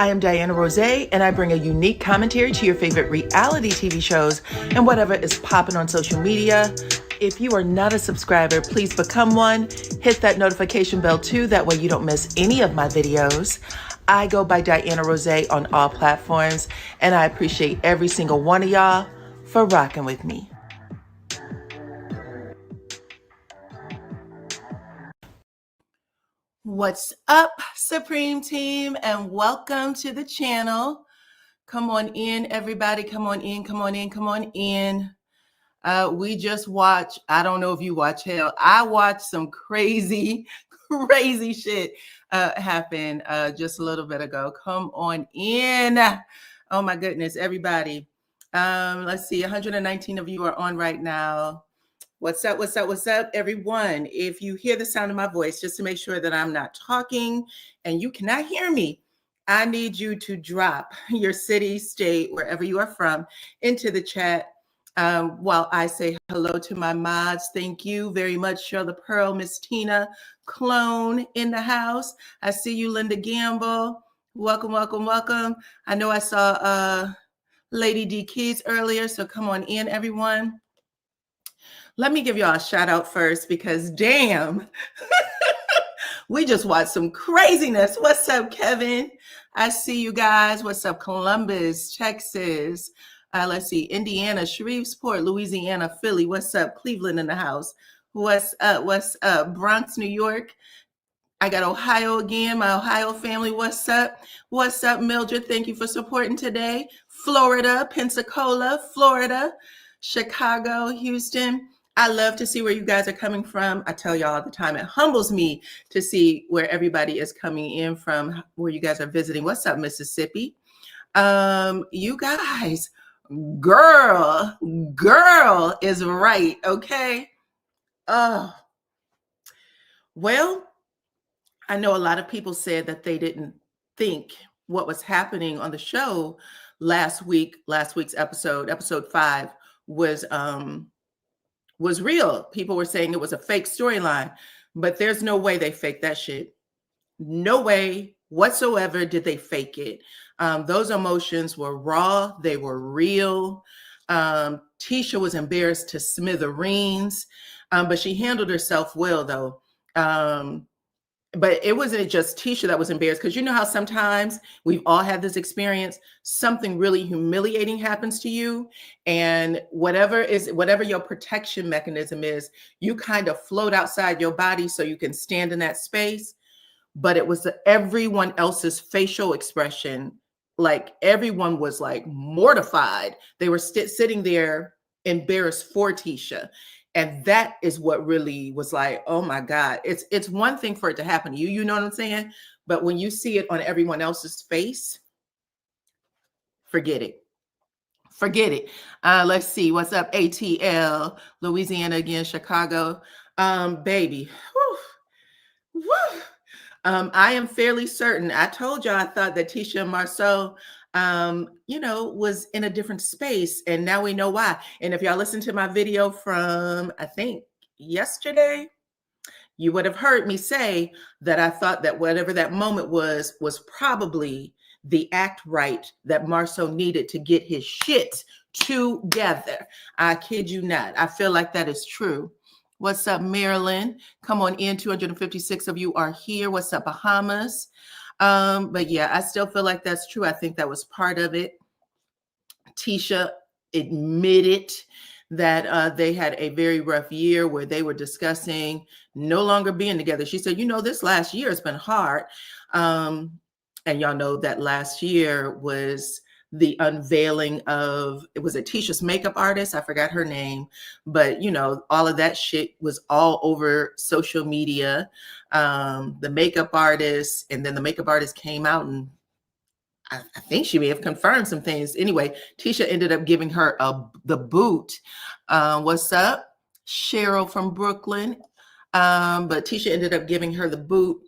I am DYANAROZAY, and I bring a unique commentary to your favorite reality TV shows and whatever is popping on social media. If you are not a subscriber, please become one. Hit that notification bell too, that way you don't miss any of my videos. I go by DYANAROZAY on all platforms, and I appreciate every single one of y'all for rocking with me. What's up, Supreme Team, and welcome to the channel. Come on in, everybody. Come on in, come on in, come on in. We just watched, I don't know if you watch hell. I watched some crazy shit happen just a little bit ago. Come on in. Oh my goodness, everybody. Let's see, 119 of you are on right now. What's up, what's up, what's up, everyone? If you hear the sound of my voice, just to make sure that I'm not talking and you cannot hear me, I need you to drop your city, state, wherever you are from, into the chat while I say hello to my mods. Thank you very much, Shirley Pearl, Miss Tina, Clone in the house. I see you, Linda Gamble. Welcome, welcome, welcome. I know I saw Lady D Keys earlier, so come on in, everyone. Let me give y'all a shout out first because damn, we just watched some craziness. What's up, Kevin? I see you guys. What's up, Columbus, Texas? Let's see, Indiana, Shreveport, Louisiana, Philly. What's up, Cleveland in the house? What's up? What's up, Bronx, New York? I got Ohio again, my Ohio family. What's up? What's up, Mildred? Thank you for supporting today. Florida, Pensacola, Florida, Chicago, Houston. I love to see where you guys are coming from. I tell y'all all the time, it humbles me to see where everybody is coming in from, where you guys are visiting. What's up, Mississippi? You guys, girl is right, okay? Well, I know a lot of people said that they didn't think what was happening on the show last week's episode 5 was real. People were saying it was a fake storyline, but there's no way they faked that shit. No way whatsoever did they fake it. Those emotions were raw. They were real. Tisha was embarrassed to smithereens, but she handled herself well, though. But it wasn't just Tisha that was embarrassed, because you know how sometimes we've all had this experience, something really humiliating happens to you, and whatever your protection mechanism is, you kind of float outside your body so you can stand in that space. But it was everyone else's facial expression. Like everyone was like mortified. They were sitting there embarrassed for Tisha. And that is what really was like, oh my God, it's one thing for it to happen to you, you know what I'm saying? But when you see it on everyone else's face, forget it. Forget it. Let's see, what's up, ATL, Louisiana again, Chicago. Baby, whew, whew. I am fairly certain, I told y'all I thought that Tisha and Marsau was in a different space, and now we know why. And if y'all listen to my video from, I think yesterday, you would have heard me say that I thought that whatever that moment was probably the act right that Marsau needed to get his shit together. I kid you not. I feel like that is true. What's up, Maryland? Come on in. 256 of you are here. What's up, Bahamas? But yeah, I still feel like that's true. I think that was part of it. Tisha admitted that they had a very rough year where they were discussing no longer being together. She said, this last year has been hard. And y'all know that last year was the unveiling of, it was a Tisha's makeup artist. I forgot her name, but all of that shit was all over social media. The makeup artist, and then the makeup artist came out and I think she may have confirmed some things. Anyway, Tisha ended up giving her the boot. What's up? Cheryl from Brooklyn. But Tisha ended up giving her the boot.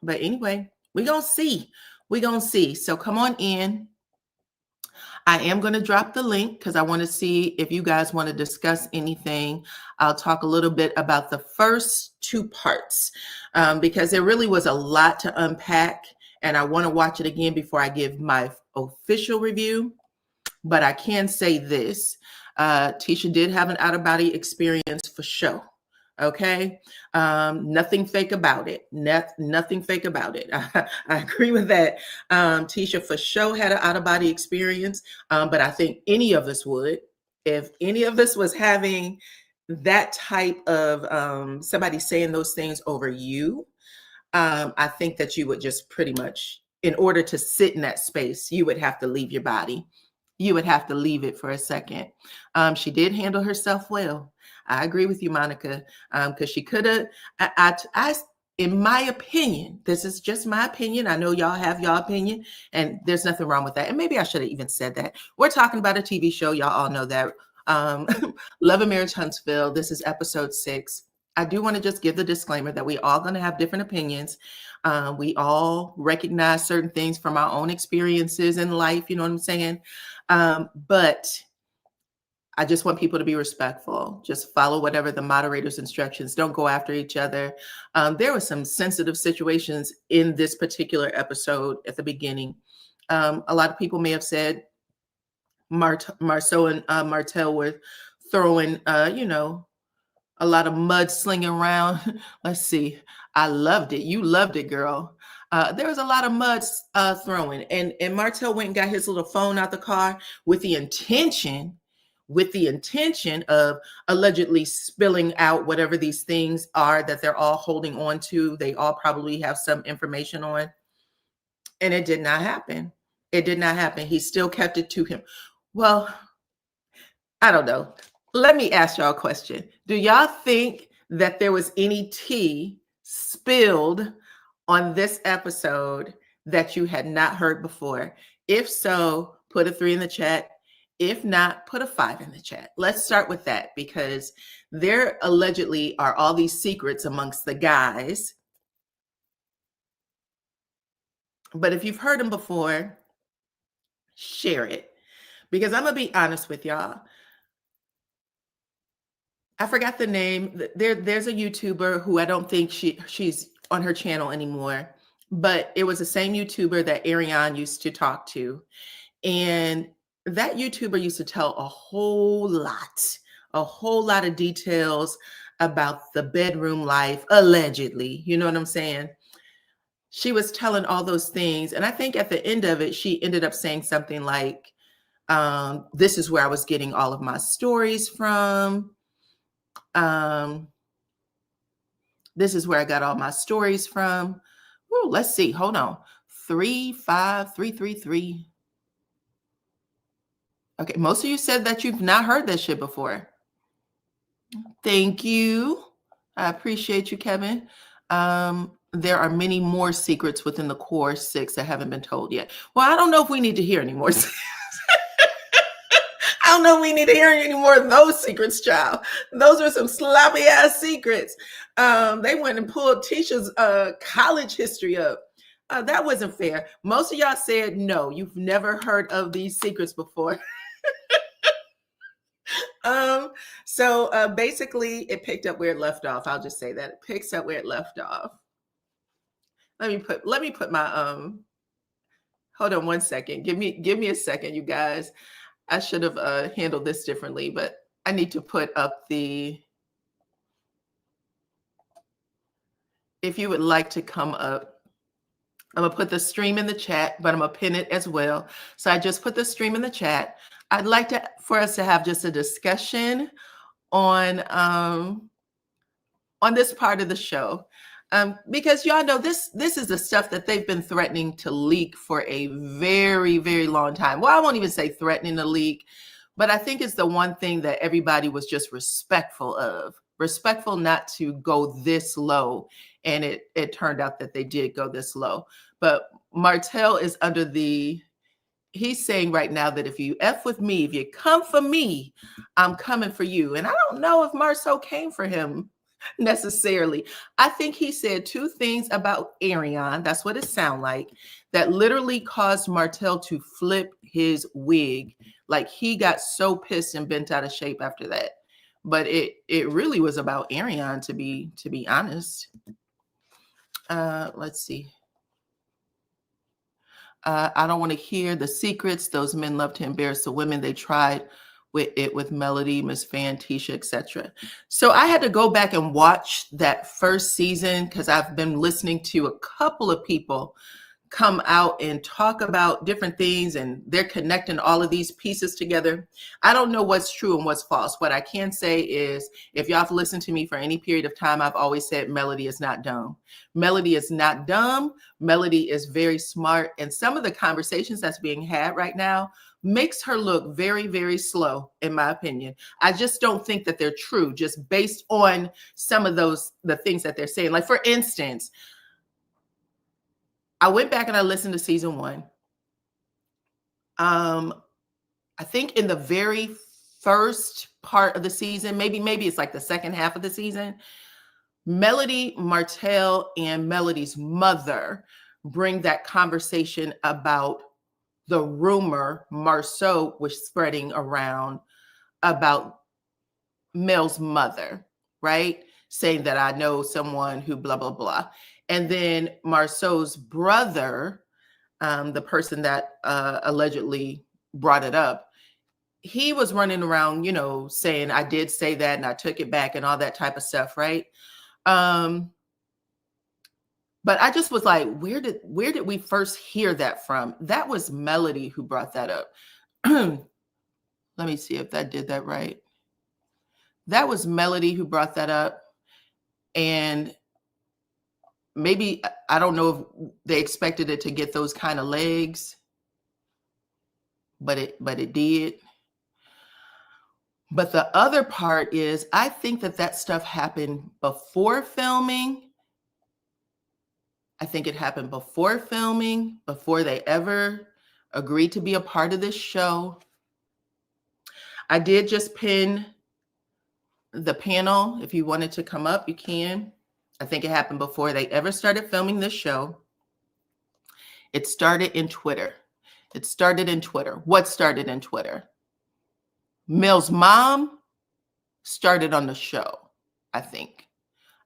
But anyway, we're going to see. We're going to see. So come on in. I am going to drop the link because I want to see if you guys want to discuss anything. I'll talk a little bit about the first 2 parts because there really was a lot to unpack. and I want to watch it again before I give my official review. But I can say this. Tisha did have an out-of-body experience for sure. Okay. Nothing fake about it. Nothing fake about it. I agree with that. Tisha for sure had an out-of-body experience. But I think any of us would, if any of us was having that type of somebody saying those things over you, I think that you would just pretty much, in order to sit in that space, you would have to leave your body. You would have to leave it for a second. She did handle herself well. I agree with you, Monica, because she could have, in my opinion, this is just my opinion. I know y'all have y'all opinion, and there's nothing wrong with that. And maybe I should have even said that. We're talking about a TV show. Y'all all know that. Love and Marriage Huntsville. This is episode 6. I do want to just give the disclaimer that we all going to have different opinions. We all recognize certain things from our own experiences in life. You know what I'm saying? But I just want people to be respectful. Just follow whatever the moderator's instructions. Don't go after each other. There were some sensitive situations in this particular episode at the beginning. A lot of people may have said Marsau and Martell were throwing, a lot of mud slinging around. Let's see. I loved it. You loved it, girl. There was a lot of mud throwing, and Martell went and got his little phone out the car with the intention of allegedly spilling out whatever these things are that they're all holding on to. They all probably have some information on, and it did not happen. It did not happen. He still kept it to him. Well, I don't know. Let me ask y'all a question. Do y'all think that there was any tea spilled on this episode that you had not heard before? If so, put a 3 in the chat. If not, put a 5 in the chat. Let's start with that, because there allegedly are all these secrets amongst the guys. But if you've heard them before, share it. Because I'm going to be honest with y'all. I forgot the name. There's a YouTuber who I don't think she's on her channel anymore, but it was the same YouTuber that Arionne used to talk to. And that YouTuber used to tell a whole lot of details about the bedroom life, allegedly. You know what I'm saying? She was telling all those things. And I think at the end of it, she ended up saying something like, this is where I was getting all of my stories from. This is where I got all my stories from. Ooh, let's see. Hold on. 35333. Okay. Most of you said that you've not heard this shit before. Thank you. I appreciate you, Kevin. There are many more secrets within the core 6 that haven't been told yet. Well, I don't know if we need to hear any more. I don't know if we need to hear any more of those secrets, child. Those are some sloppy ass secrets. They went and pulled Tisha's college history up. That wasn't fair. Most of y'all said no, you've never heard of these secrets before. So basically it picked up where it left off. I'll just say that it picks up where it left off. Let me put my hold on one second. Give me a second, you guys. I should have handled this differently, but I need to put up if you would like to come up, I'm gonna put the stream in the chat, but I'm gonna pin it as well. So I just put the stream in the chat. I'd like for us to have just a discussion on this part of the show. Because y'all know this is the stuff that they've been threatening to leak for a very, very long time. Well, I won't even say threatening to leak, but I think it's the one thing that everybody was just respectful not to go this low. And it turned out that they did go this low. But Martell is he's saying right now that if you F with me, if you come for me, I'm coming for you. And I don't know if Marsau came for him necessarily. I think he said 2 things about Arionne, that's what it sounded like, that literally caused Martell to flip his wig. Like he got so pissed and bent out of shape after that. But it really was about Arionne, to be honest. Let's see. I don't want to hear the secrets. Those men love to embarrass the women. They tried with Melody, Miss Fan, Tisha, etc. So I had to go back and watch that first season because I've been listening to a couple of people come out and talk about different things, and they're connecting all of these pieces together. I don't know what's true and what's false. What I can say is, if y'all have listened to me for any period of time, I've always said Melody is not dumb. Melody is not dumb. Melody is very smart. And some of the conversations that's being had right now makes her look very, very slow, in my opinion. I just don't think that they're true, just based on some of the things that they're saying. Like, for instance, I went back and I listened to season 1. I think in the very first part of the season, maybe it's like the second half of the season, Melody, Martell, and Melody's mother bring that conversation about the rumor Marsau was spreading around about Mel's mother, right? Saying that I know someone who blah, blah, blah. And then Marsau's brother, the person that allegedly brought it up, he was running around, saying, I did say that and I took it back and all that type of stuff, right? But I just was like, where did we first hear that from? That was Melody who brought that up. Let me see if that did that right. That was Melody who brought that up. And maybe, I don't know if they expected it to get those kind of legs, but it did. But the other part is, I think that stuff happened before filming. I think it happened before filming, before they ever agreed to be a part of this show. I did just pin the panel. If you wanted to come up, you can. I think it happened before they ever started filming this show. It started in Twitter. What started in Twitter? Mel's mom started on the show, I think.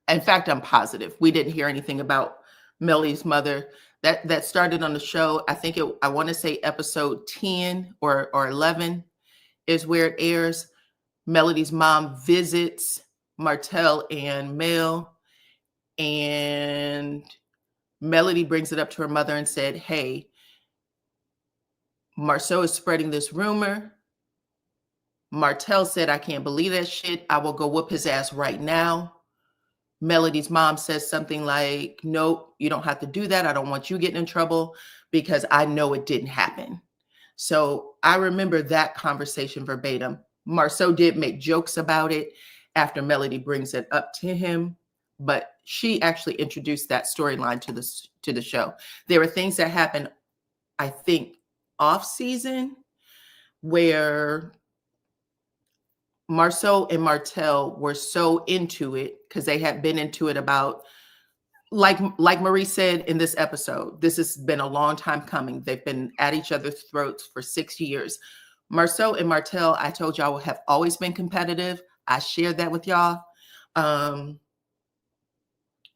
In fact, I'm positive. We didn't hear anything about Melody's mother. That started on the show. I think I want to say episode 10 or 11 is where it airs. Melody's mom visits Martell and Mel, and Melody brings it up to her mother and said, hey, Marsau is spreading this rumor. Martell said, I can't believe that shit. I will go whoop his ass right now. Melody's mom says something like, nope, you don't have to do that. I don't want you getting in trouble because I know it didn't happen. So I remember that conversation verbatim. Marsau did make jokes about it after Melody brings it up to him, but she actually introduced that storyline to the show. There were things that happened, I think, off season where Marsau and Martell were so into it because they had been into it about, like Marie said in this episode, this has been a long time coming. They've been at each other's throats for 6 years. Marsau and Martell, I told y'all, have always been competitive. I shared that with y'all.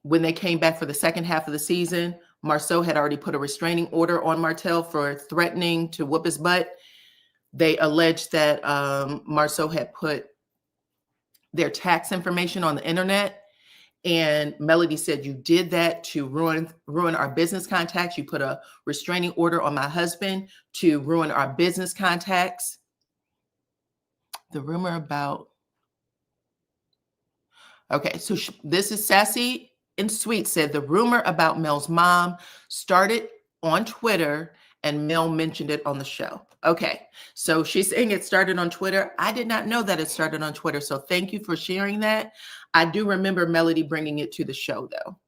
When they came back for the second half of the season, Marsau had already put a restraining order on Martell for threatening to whoop his butt. They alleged that Marsau had put their tax information on the internet, and Melody said, you did that to ruin our business contacts. You put a restraining order on my husband to ruin our business contacts. The rumor about... Okay, so this is Sassy and Sweet said, the rumor about Mel's mom started on Twitter and Mel mentioned it on the show. Okay, so she's saying it started on Twitter. I did not know that it started on Twitter, so thank you for sharing that. I do remember Melody bringing it to the show, though.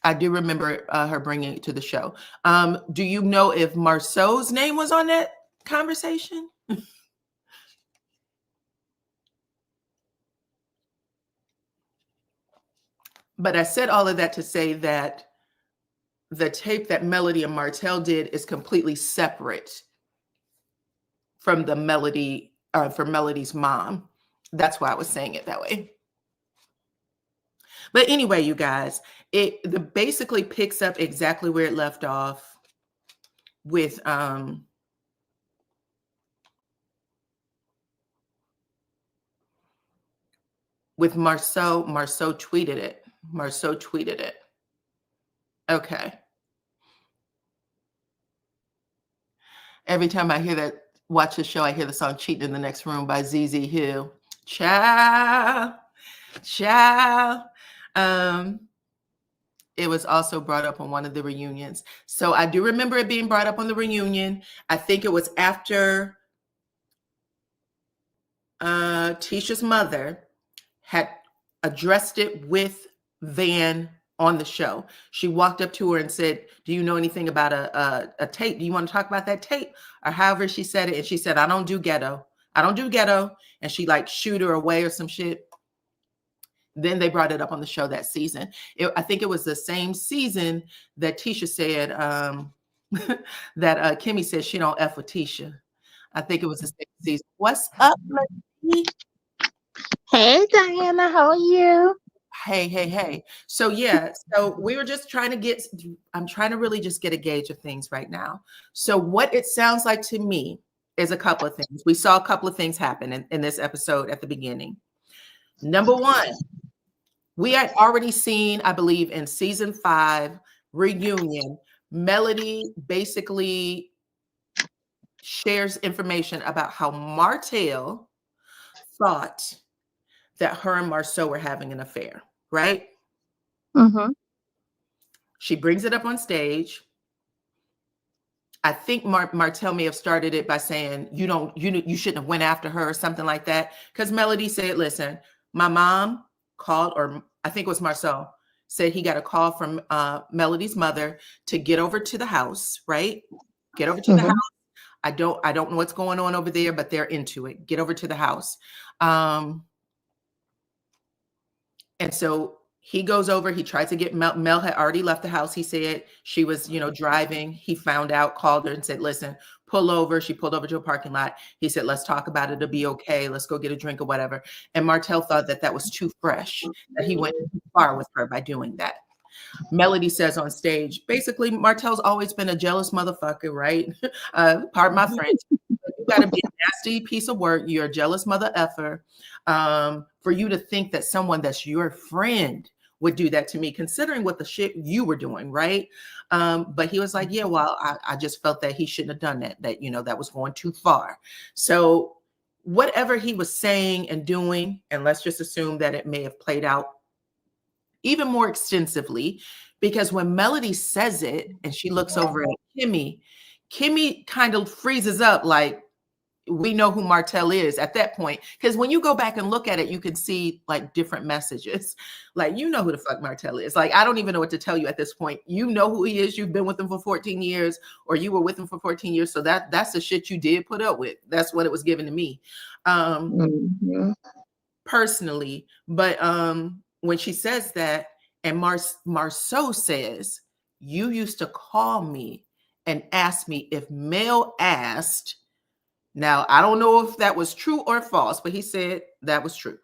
I do remember her bringing it to the show. Do you know if Marsau's name was on that conversation? But I said all of that to say that the tape that Melody and Martell did is completely separate from the Melody, from Melody's mom. That's why I was saying it that way. But anyway, you guys, it basically picks up exactly where it left off. with Marsau. Marsau tweeted it. Marsau tweeted it. Okay. Every time I hear that, watch the show, I hear the song Cheating in the Next Room by ZZ Hill. Child. It was also brought up on one of the reunions. So I do remember it being brought up on the reunion. I think it was after Tisha's mother had addressed it with Van on the show. She walked up to her and said, do you know anything about a tape? Do you want to talk about that tape? Or however she said it. And she said, I don't do ghetto. I don't do ghetto. And she like shooed her away or some shit. Then they brought it up on the show that season. I think it was the same season that Tisha said that Kimmy said she don't F with Tisha. I think it was the same season. What's up, lady? Hey, Diana, how are you? Hey. So yeah, so we were just trying to I'm trying to really just get a gauge of things right now. So what it sounds like to me is a couple of things. We saw a couple of things happen in this episode at the beginning. Number one, we had already seen, I believe, in season 5 reunion, Melody basically shares information about how Martell thought that her and Marsau were having an affair, right? Mm-hmm. She brings it up on stage. I think Martell may have started it by saying, you shouldn't have went after her or something like that. Because Melody said, listen, my mom called, or I think it was Marsau, said he got a call from Melody's mother to get over to the house, right? Get over to the house. I don't know what's going on over there, but they're into it. Get over to the house. And so he goes over, he tries to get Mel had already left the house. He said she was, driving. He found out, called her and said, listen, pull over. She pulled over to a parking lot. He said, let's talk about it. It'll be okay. Let's go get a drink or whatever. And Martell thought that was too fresh, that he went too far with her by doing that. Melody says on stage, basically, Martell's always been a jealous motherfucker, right? Pardon my French. You got to be a nasty piece of work. You're a jealous mother effer. For you to think that someone that's your friend would do that to me, considering what the shit you were doing, right? But he was like, yeah, well, I just felt that he shouldn't have done that, that was going too far. So whatever he was saying and doing, and let's just assume that it may have played out even more extensively, because when Melody says it and she looks over at Kimmy kind of freezes up like, we know who Martell is at that point. Because when you go back and look at it, you can see like different messages. Like, you know who the fuck Martell is. Like, I don't even know what to tell you at this point. You know who he is. You've been with him for 14 years, or you were with him for 14 years. So that's the shit you did put up with. That's what it was given to me. Personally. But when she says that, and Marsau says, you used to call me and ask me if Mel asked. Now, I don't know if that was true or false, but he said that was true.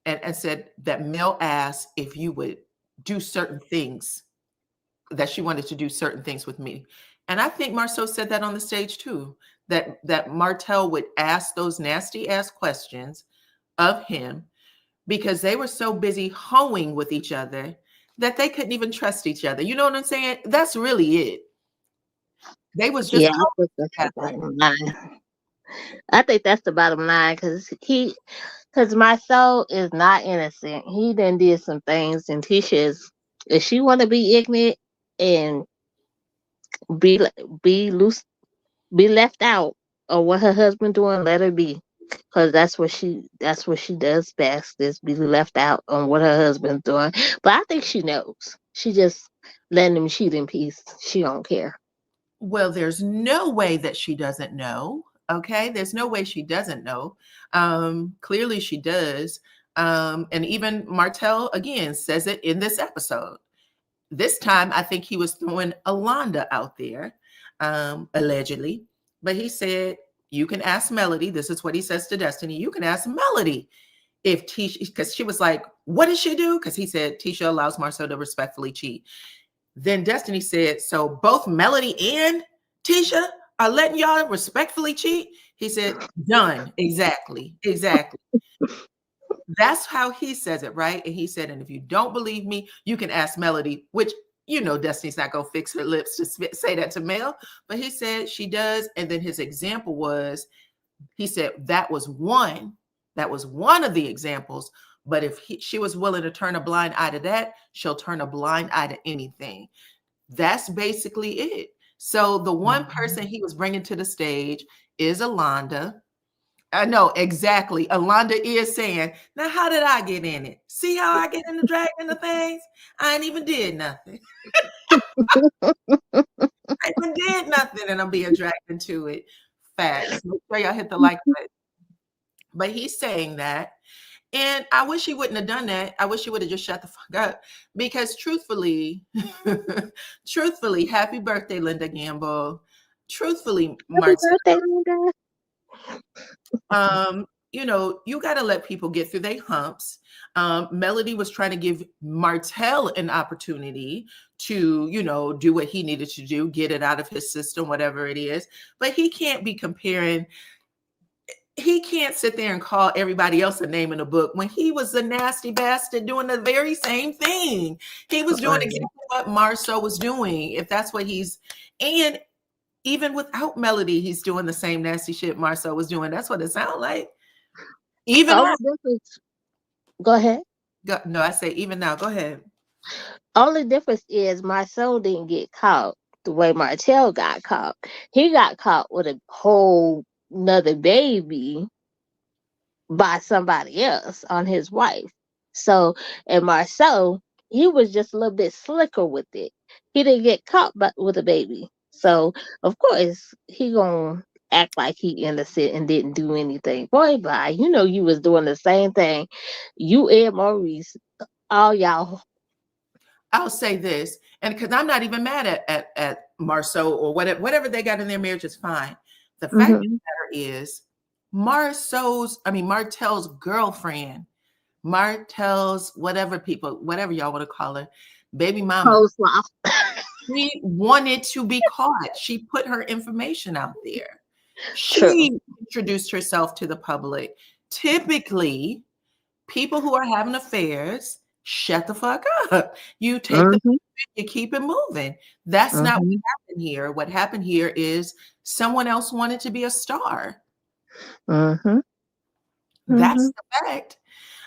and said that Mel asked if you would do certain things, that she wanted to do certain things with me. And I think Marsau said that on the stage too, that Martell would ask those nasty ass questions of him because they were so busy hoeing with each other that they couldn't even trust each other. You know what I'm saying? That's really it. They was just I think that's the bottom line, because Marsau is not innocent. He done did some things, and Tisha if she want to be ignorant and be loose, be left out of what her husband doing, let her be, because that's what she does best, is be left out on what her husband's doing. But I think she knows. She just letting him cheat in peace. She don't care. Well, there's no way that she doesn't know. Okay. There's no way she doesn't know. Clearly she does. And even Martell again says it in this episode. This time, I think he was throwing Alonda out there, allegedly, but he said, you can ask Melody. This is what he says to Destiny. You can ask Melody if Tisha, because she was like, what did she do? Because he said Tisha allows Marsau to respectfully cheat. Then Destiny said, so both Melody and Tisha are letting y'all respectfully cheat? He said, done. Exactly. Exactly. That's how he says it, right? And he said, and if you don't believe me, you can ask Melody, which, you know, Destiny's not going to fix her lips to say that to Mel. But he said she does. And then his example was, he said that was one of the examples. But if she was willing to turn a blind eye to that, she'll turn a blind eye to anything. That's basically it. So the one person he was bringing to the stage is Alonda. I know exactly. Alonda is saying, now how did I get in it? See how I get in the drag into things? I ain't even did nothing. I even did nothing and I'm being dragged into it. Facts. Make sure y'all hit the like button. But he's saying that. And I wish he wouldn't have done that. I wish he would have just shut the fuck up. Because truthfully, happy birthday, Linda Gamble. Truthfully, Martell. Happy birthday, Linda. You know, you got to let people get through their humps. Melody was trying to give Martell an opportunity to, you know, do what he needed to do, get it out of his system, whatever it is. But he can't be comparing. He can't sit there and call everybody else a name in a book when he was a nasty bastard doing the very same thing. He was doing exactly what Marsau was doing, if that's what he's, and even without Melody, he's doing the same nasty shit Marsau was doing. That's what it sounds like. Even now. Go ahead. No, I say even now. Go ahead. Only difference is Marsau didn't get caught the way Martell got caught. He got caught with a whole another baby by somebody else on his wife. So, and Marsau, he was just a little bit slicker with it. He didn't get caught with a baby. So, of course, he gonna act like he innocent and didn't do anything. Boy, bye. You know you was doing the same thing. You and Maurice, all y'all. I'll say this, and because I'm not even mad at Marsau or whatever they got in their marriage is fine. The fact of the matter is, Martell's girlfriend, Martell's whatever y'all want to call her, baby mama, she wanted to be caught. She put her information out there. She introduced herself to the public. Typically, people who are having affairs, shut the fuck up. You take you keep it moving. That's not what happened here. What happened here is someone else wanted to be a star. That's the fact.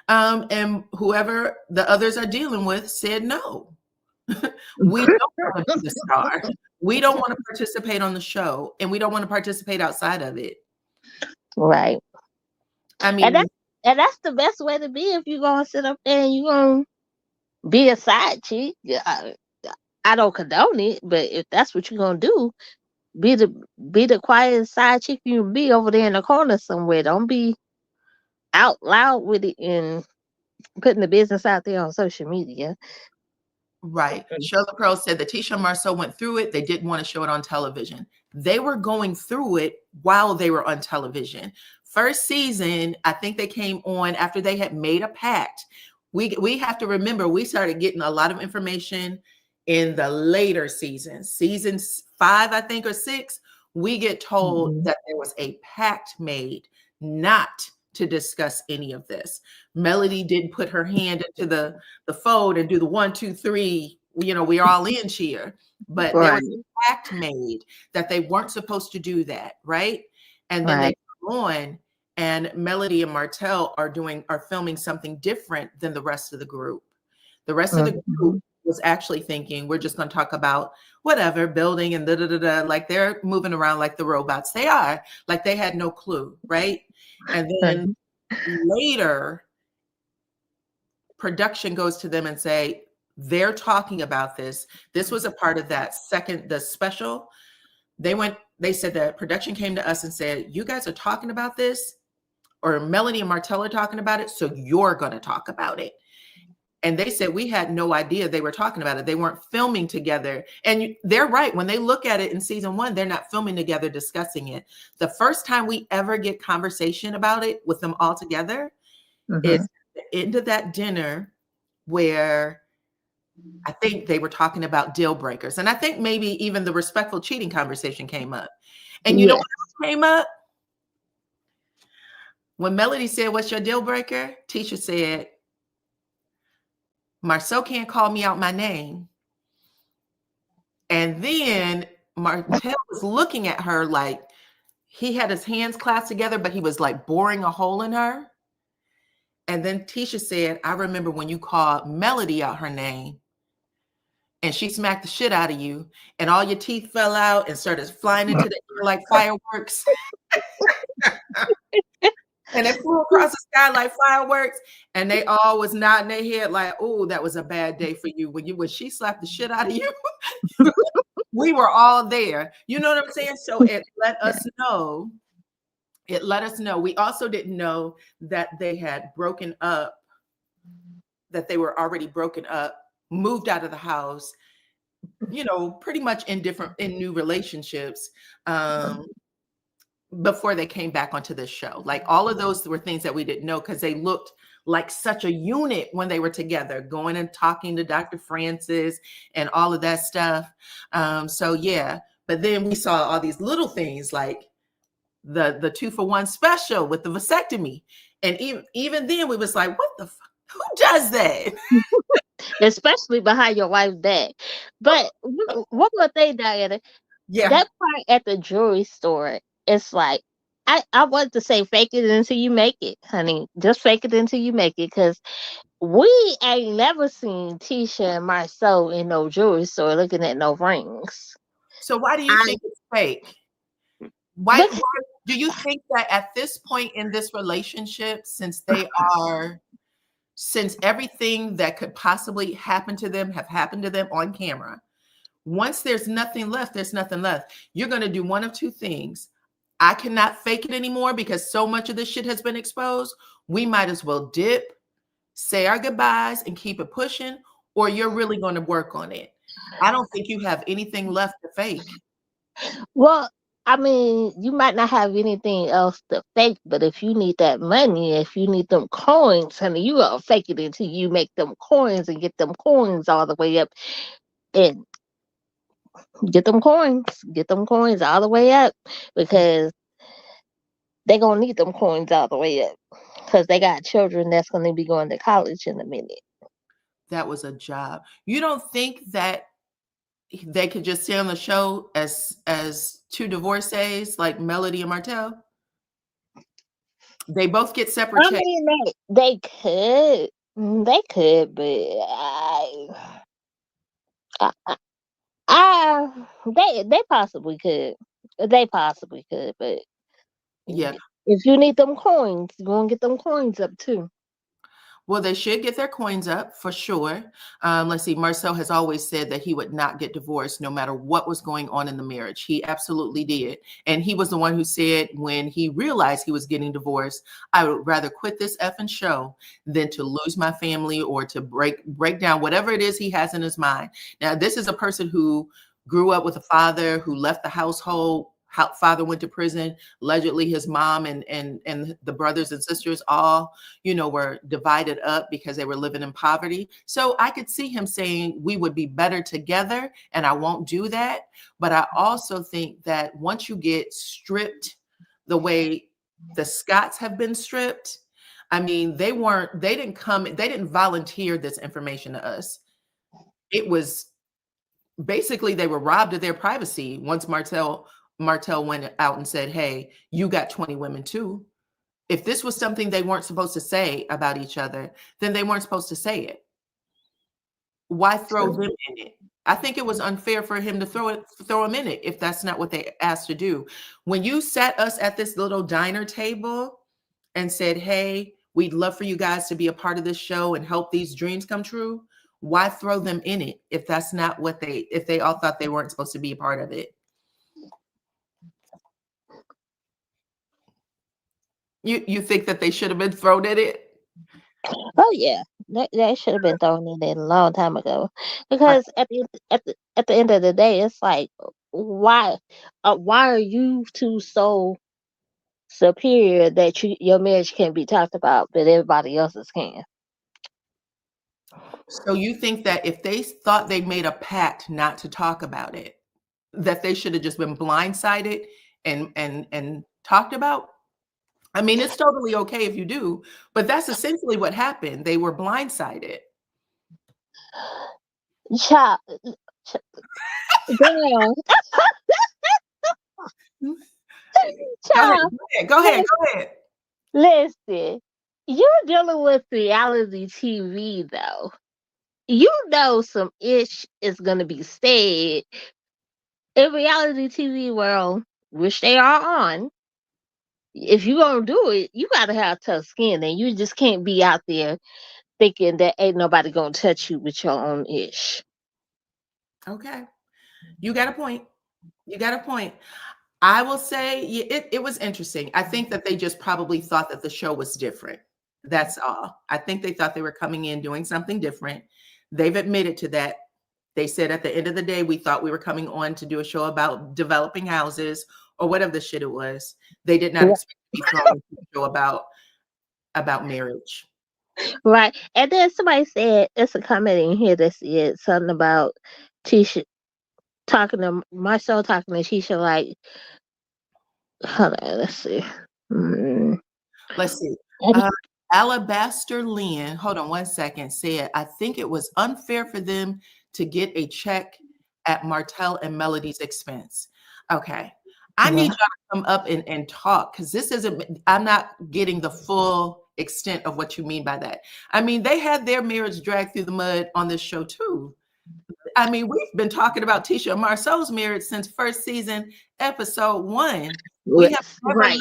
And whoever the others are dealing with said no. We don't want to be the star. We don't want to participate on the show, and we don't want to participate outside of it. Right. I mean, and that's the best way to be if you're gonna sit up there and you're gonna be a side chick. I don't condone it, but if that's what you're gonna do, be the quiet side chick you can be over there in the corner somewhere. Don't be out loud with it and putting the business out there on social media. Right. Show the Pro said that Tisha and Marsau went through it. They didn't want to show it on television. They were going through it while they were on television. First season, I think they came on after they had made a pact. We have to remember, we started getting a lot of information in the later seasons. Seasons 5, I think, or 6, we get told that there was a pact made not to discuss any of this. Melody didn't put her hand into the fold and do the 1, 2, 3, you know, we're all in cheer. But there was a pact made that they weren't supposed to do that, right? And then they come on, and Melody and Martell are filming something different than the rest of the group. The rest of the group was actually thinking, we're just going to talk about whatever, building and da-da-da-da, like they're moving around like the robots. They are, like they had no clue, right? And then later, production goes to them and say, they're talking about this. This was a part of that the special. They said that production came to us and said, you guys are talking about this, or Melody and Martell are talking about it, so you're going to talk about it. And they said, we had no idea they were talking about it. They weren't filming together. And they're right. When they look at it in season 1, they're not filming together, discussing it. The first time we ever get conversation about it with them all together is at the end of that dinner where I think they were talking about deal breakers. And I think maybe even the respectful cheating conversation came up. And you know Yeah. what else came up? When Melody said, "What's your deal breaker?" Tisha said, "Marsau can't call me out my name." And then Martell was looking at her like he had his hands clasped together, but he was like boring a hole in her. And then Tisha said, "I remember when you called Melody out her name and she smacked the shit out of you and all your teeth fell out and started flying into the air like fireworks." And it flew across the sky like fireworks. And they all was nodding their head like, "Oh, that was a bad day for you." When she slapped the shit out of you, we were all there. You know what I'm saying? So it let us know. It let us know. We also didn't know that they had broken up, that they were already broken up, moved out of the house, pretty much in new relationships. Before they came back onto this show. Like all of those were things that we didn't know because they looked like such a unit when they were together, going and talking to Dr. Francis and all of that stuff. So yeah, but then we saw all these little things like the 2-for-1 special with the vasectomy. And even then we was like, what the fuck? Who does that? Especially behind your wife's back. But one more thing, Diana, Yeah. that part at the jewelry store, it's like I want to say fake it until you make it, honey. Just fake it until you make it, because we ain't never seen Tisha and Marsau in no jewelry store looking at no rings. So why do you I think it's fake? Why Look, do you think that at this point in this relationship, since everything that could possibly happen to them have happened to them on camera, once there's nothing left, there's nothing left. You're going to do one of two things. I cannot fake it anymore because so much of this shit has been exposed. We might as well dip, say our goodbyes, and keep it pushing, or you're really going to work on it. I don't think you have anything left to fake. well, I mean, you might not have anything else to fake, but if you need that money, if you need them coins, honey, you gonna fake it until you make them coins and get them coins all the way up, and get them coins all the way up, because they gonna need them coins all the way up, because they got children that's gonna be going to college in a minute. That was a job. You don't think that they could just stay on the show as two divorcees like Melody and Martell? They both get separate I checks. mean, they could, but I, they possibly could. They possibly could, but Yeah. if you need them coins, you gonna get them coins up too. Well, they should get their coins up for sure. Let's see. Marcel has always said that he would not get divorced no matter what was going on in the marriage. He absolutely did. And he was the one who said when he realized he was getting divorced, "I would rather quit this effing show than to lose my family or to break down whatever it is he has in his mind." Now, this is a person who grew up with a father who left the household. Father went to prison. Allegedly, his mom and the brothers and sisters all were divided up because they were living in poverty. So I could see him saying we would be better together, and I won't do that. But I also think that once you get stripped the way the Scotts have been stripped, I mean, they didn't volunteer this information to us. It was basically they were robbed of their privacy once Martell went out and said, "Hey, you got 20 women too." If this was something they weren't supposed to say about each other, then they weren't supposed to say it. Why throw them in it? I think it was unfair for him to throw him in it if that's not what they asked to do. When you sat us at this little diner table and said, "Hey, we'd love for you guys to be a part of this show and help these dreams come true," why throw them in it if that's not if they all thought they weren't supposed to be a part of it? You think that they should have been thrown in it? Oh yeah, that should have been thrown in there a long time ago. Right. Because at the end of the day, it's like, why why are you two so superior that your marriage can't be talked about, but everybody else's can? So you think that if they thought they made a pact not to talk about it, that they should have just been blindsided and talked about? I mean, it's totally okay if you do, but that's essentially what happened. They were blindsided. Child, girl, Go ahead, child, go ahead, go ahead, go ahead. listen. You're dealing with reality TV, though. You know some ish is gonna be said in reality TV world, which they are on. If you gonna do it, you gotta have tough skin, and you just can't be out there thinking that ain't nobody gonna touch you with your own ish. Okay. You got a point. You got a point. I will say it was interesting. I think that they just probably thought that the show was different. That's all. I think they thought they were coming in doing something different. They've admitted to that. They said at the end of the day, we thought we were coming on to do a show about developing houses or whatever the shit it was. They did not expect to be thrown into a show about marriage. Right. And then somebody said it's a comment in here that said something about Tisha talking to Marsau talking to Tisha like, hold on, let's see. Mm. Let's see. Alabaster Lynn, hold on one second, said, I think it was unfair for them to get a check at Martell and Melody's expense. Okay. I need y'all to come up and talk because this isn't, I'm not getting the full extent of what you mean by that. I mean, they had their marriage dragged through the mud on this show too. I mean, we've been talking about Tisha and Marsau's marriage since first season, episode 1. We have never, Right.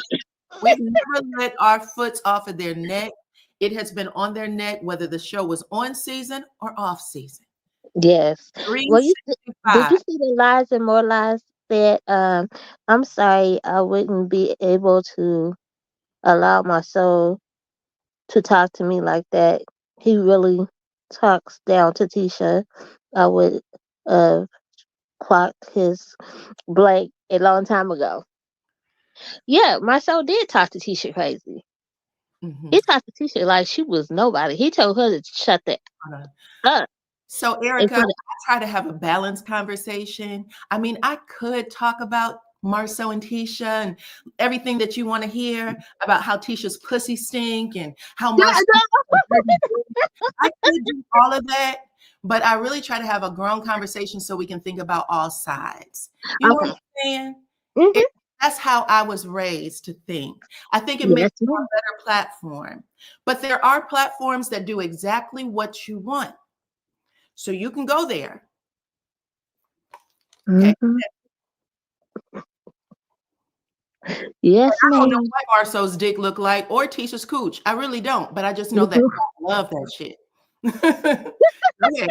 we've never let our foots off of their neck. It has been on their neck, whether the show was on season or off season. Yes. Well, did you 365. see the Lies and More Lies that I'm sorry I wouldn't be able to allow my soul to talk to me like that. He really talks down to Tisha. I would clocked his blank a long time ago. Yeah, Marcel did talk to Tisha crazy. Mhm. He talked to Tisha like she was nobody. He told her to shut that up. So, Erica, I try to have a balanced conversation. I mean, I could talk about Marsau and Tisha and everything that you want to hear about how Tisha's pussy stink and how Marsau. I could do all of that, but I really try to have a grown conversation so we can think about all sides. You know what I'm saying? Mm-hmm. That's how I was raised to think. I think it Yes, makes ma'am. a better platform. But there are platforms that do exactly what you want. So you can go there. Okay. Mm-hmm. Yes, I don't know ma'am. what Marsau's dick look like or Tisha's cooch. I really don't, but I just know that I love that shit. Go ahead.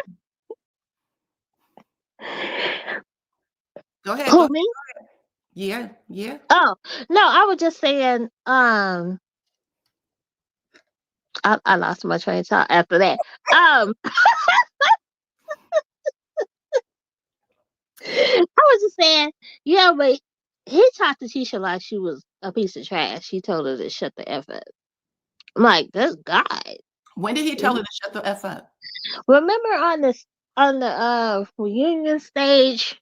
Go ahead. Who, me? Yeah, yeah. Oh, no, I was just saying, I lost my train of thought after that. I was just saying, yeah, but he talked to Tisha like she was a piece of trash. He told her to shut the F up. I'm like, good God. When did he tell her to shut the F up? Remember on the reunion stage,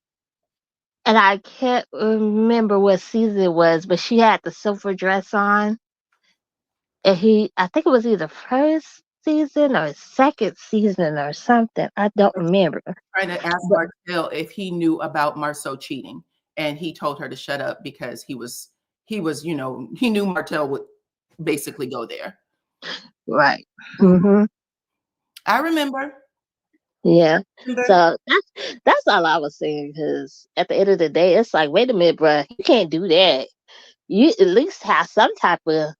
and I can't remember what season it was, but she had the silver dress on, and I think it was either first season or second season or something. I don't remember. Trying to ask But, Martell if he knew about Marsau cheating, and he told her to shut up because he was, he knew Martell would basically go there. right. Mm-hmm. I remember. Yeah. So that's all I was saying. Because at the end of the day, it's like, wait a minute, bruh, you can't do that. You at least have some type of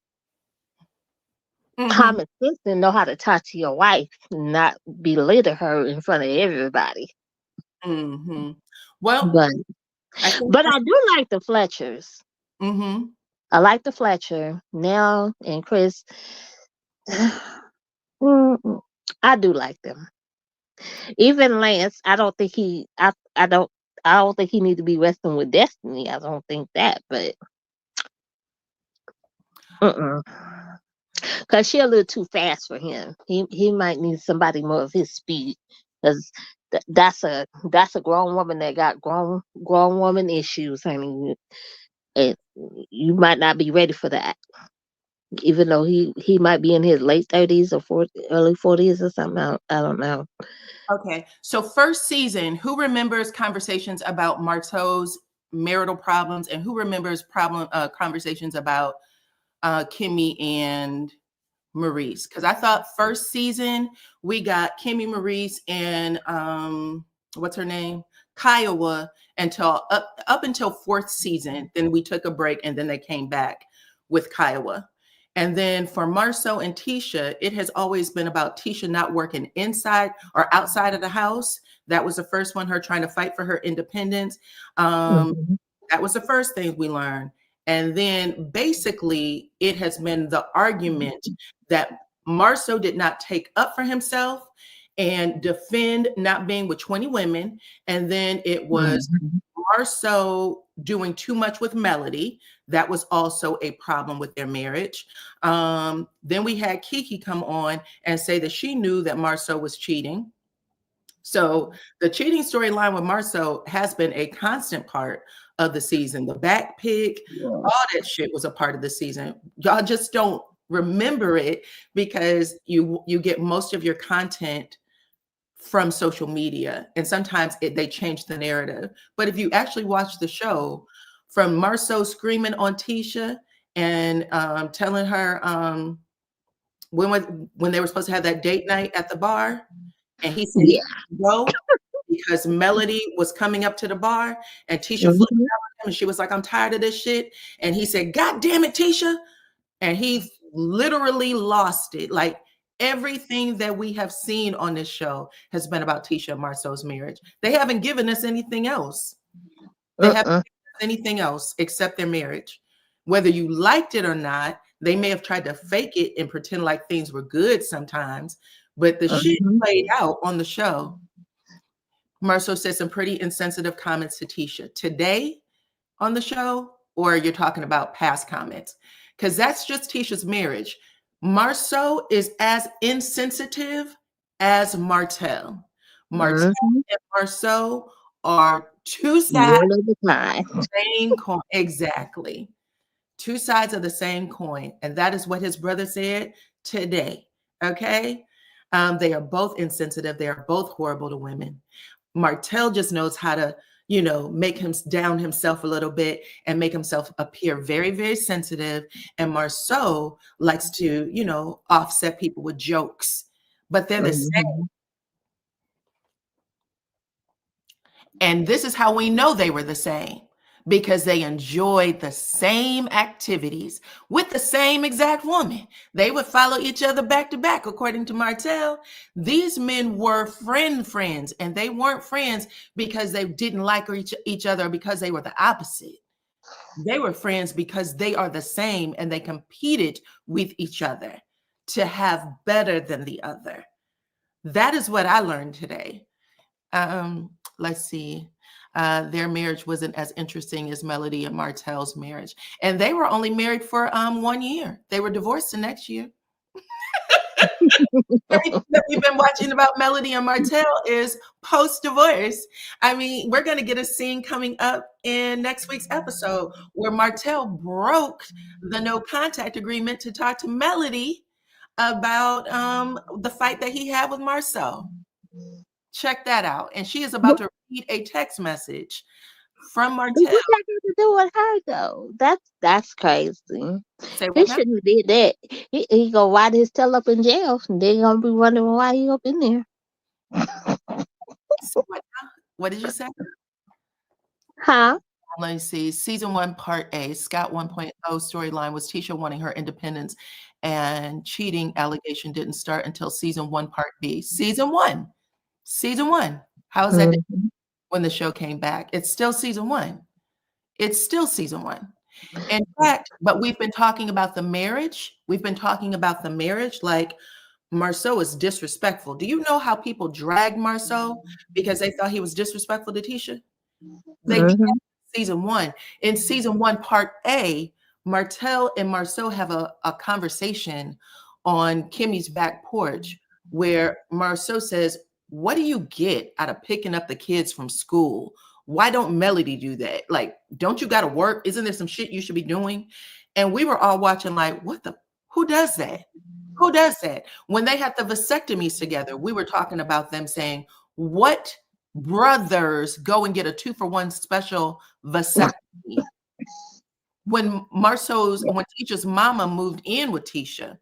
common sense and know how to talk to your wife, and not belittle her in front of everybody. Mm-hmm. Well, But I think. I do like the Fletchers. Mm-hmm. I like the Fletcher Nell and Chris. I do like them. Even Lance, I don't think I don't think he need to be wrestling with Destiny. I don't think that, but Because she a little too fast for him. He might need somebody more of his speed. Because that's a grown woman that got grown woman issues. I mean, and you might not be ready for that. Even though he might be in his late 30s or 40, early 40s or something. I don't know. Okay, so first season, who remembers conversations about Marteau's marital problems, and who remembers conversations about Kimmy and Maurice? Because I thought first season we got Kimmy, Maurice, and what's her name, Kiowa, until up until fourth season. Then we took a break, and then they came back with Kiowa. And then for Marsau and Tisha, it has always been about Tisha not working inside or outside of the house. That was the first one, her trying to fight for her independence. Mm-hmm. That was the first thing we learned. And then basically, it has been the argument that Marsau did not take up for himself and defend not being with 20 women. And then it was Mm-hmm. Marsau doing too much with Melody. That was also a problem with their marriage. Then we had Kiki come on and say that she knew that Marsau was cheating. So the cheating storyline with Marsau has been a constant part of the season. The back pick, all that shit was a part of the season. Y'all just don't remember it because you get most of your content from social media, and sometimes they change the narrative. But if you actually watch the show, from Marsau screaming on Tisha and telling her when they were supposed to have that date night at the bar, and he said he Yeah. couldn't go because Melody was coming up to the bar, and Tisha flipped Mm-hmm. out on him, and she was like, "I'm tired of this shit." And he said, "God damn it, Tisha." And he literally lost it. Like everything that we have seen on this show has been about Tisha and Marsau's marriage. They haven't given us anything else. They haven't Uh-uh. given us anything else except their marriage. Whether you liked it or not, they may have tried to fake it and pretend like things were good sometimes, but the shit Mm-hmm. played out on the show. Marsau said some pretty insensitive comments to Tisha today on the show, or you're talking about past comments? Because that's just Tisha's marriage. Marsau is as insensitive as Martell. Martell Mm-hmm. and Marsau are two sides One of the time. of the same coin. Exactly. Two sides of the same coin. And that is what his brother said today. Okay. They are both insensitive. They are both horrible to women. Martell just knows how to, make him down himself a little bit and make himself appear very, very sensitive. And Marsau likes to, offset people with jokes, but they're the same. Mm-hmm. And this is how we know they were the same, because they enjoyed the same activities with the same exact woman. They would follow each other back to back, according to Martell. These men were friends, and they weren't friends because they didn't like each other or because they were the opposite. They were friends because they are the same and they competed with each other to have better than the other. That is what I learned today. Let's see. Their marriage wasn't as interesting as Melody and Martell's marriage. And they were only married for 1 year. They were divorced the next year. Everything that we've been watching about Melody and Martell is post-divorce. I mean, we're going to get a scene coming up in next week's episode where Martell broke the no contact agreement to talk to Melody about the fight that he had with Marsau. Check that out. And she is about to read a text message from What Martell. that got to do with her though? That's crazy. Say He what now? shouldn't have did that. He gonna ride his tail up in jail, and they gonna be wondering why he up in there. Say what now? What did you say? Huh? Let me see. Season 1, Part A, Scott 1.0 storyline was Tisha wanting her independence, and cheating allegation didn't start until season 1, Part B. Season 1. Season 1. How is that Mhm. when the show came back? It's still season 1. It's still season 1. In fact, but we've been talking about the marriage. We've been talking about the marriage like Marsau is disrespectful. Do you know how people dragged Marsau because they thought he was disrespectful to Tisha? They did that Mhm. in season 1. In season 1, Part A, Martell and Marsau have a conversation on Kimmy's back porch where Marsau says, "What do you get out of picking up the kids from school? Why don't Melody do that? Like, don't you got to work? Isn't there some shit you should be doing?" And we were all watching like, what the, who does that? Who does that? When they had the vasectomies together, we were talking about them saying, what brothers go and get a 2-for-1 special vasectomy? When Tisha's mama moved in with Tisha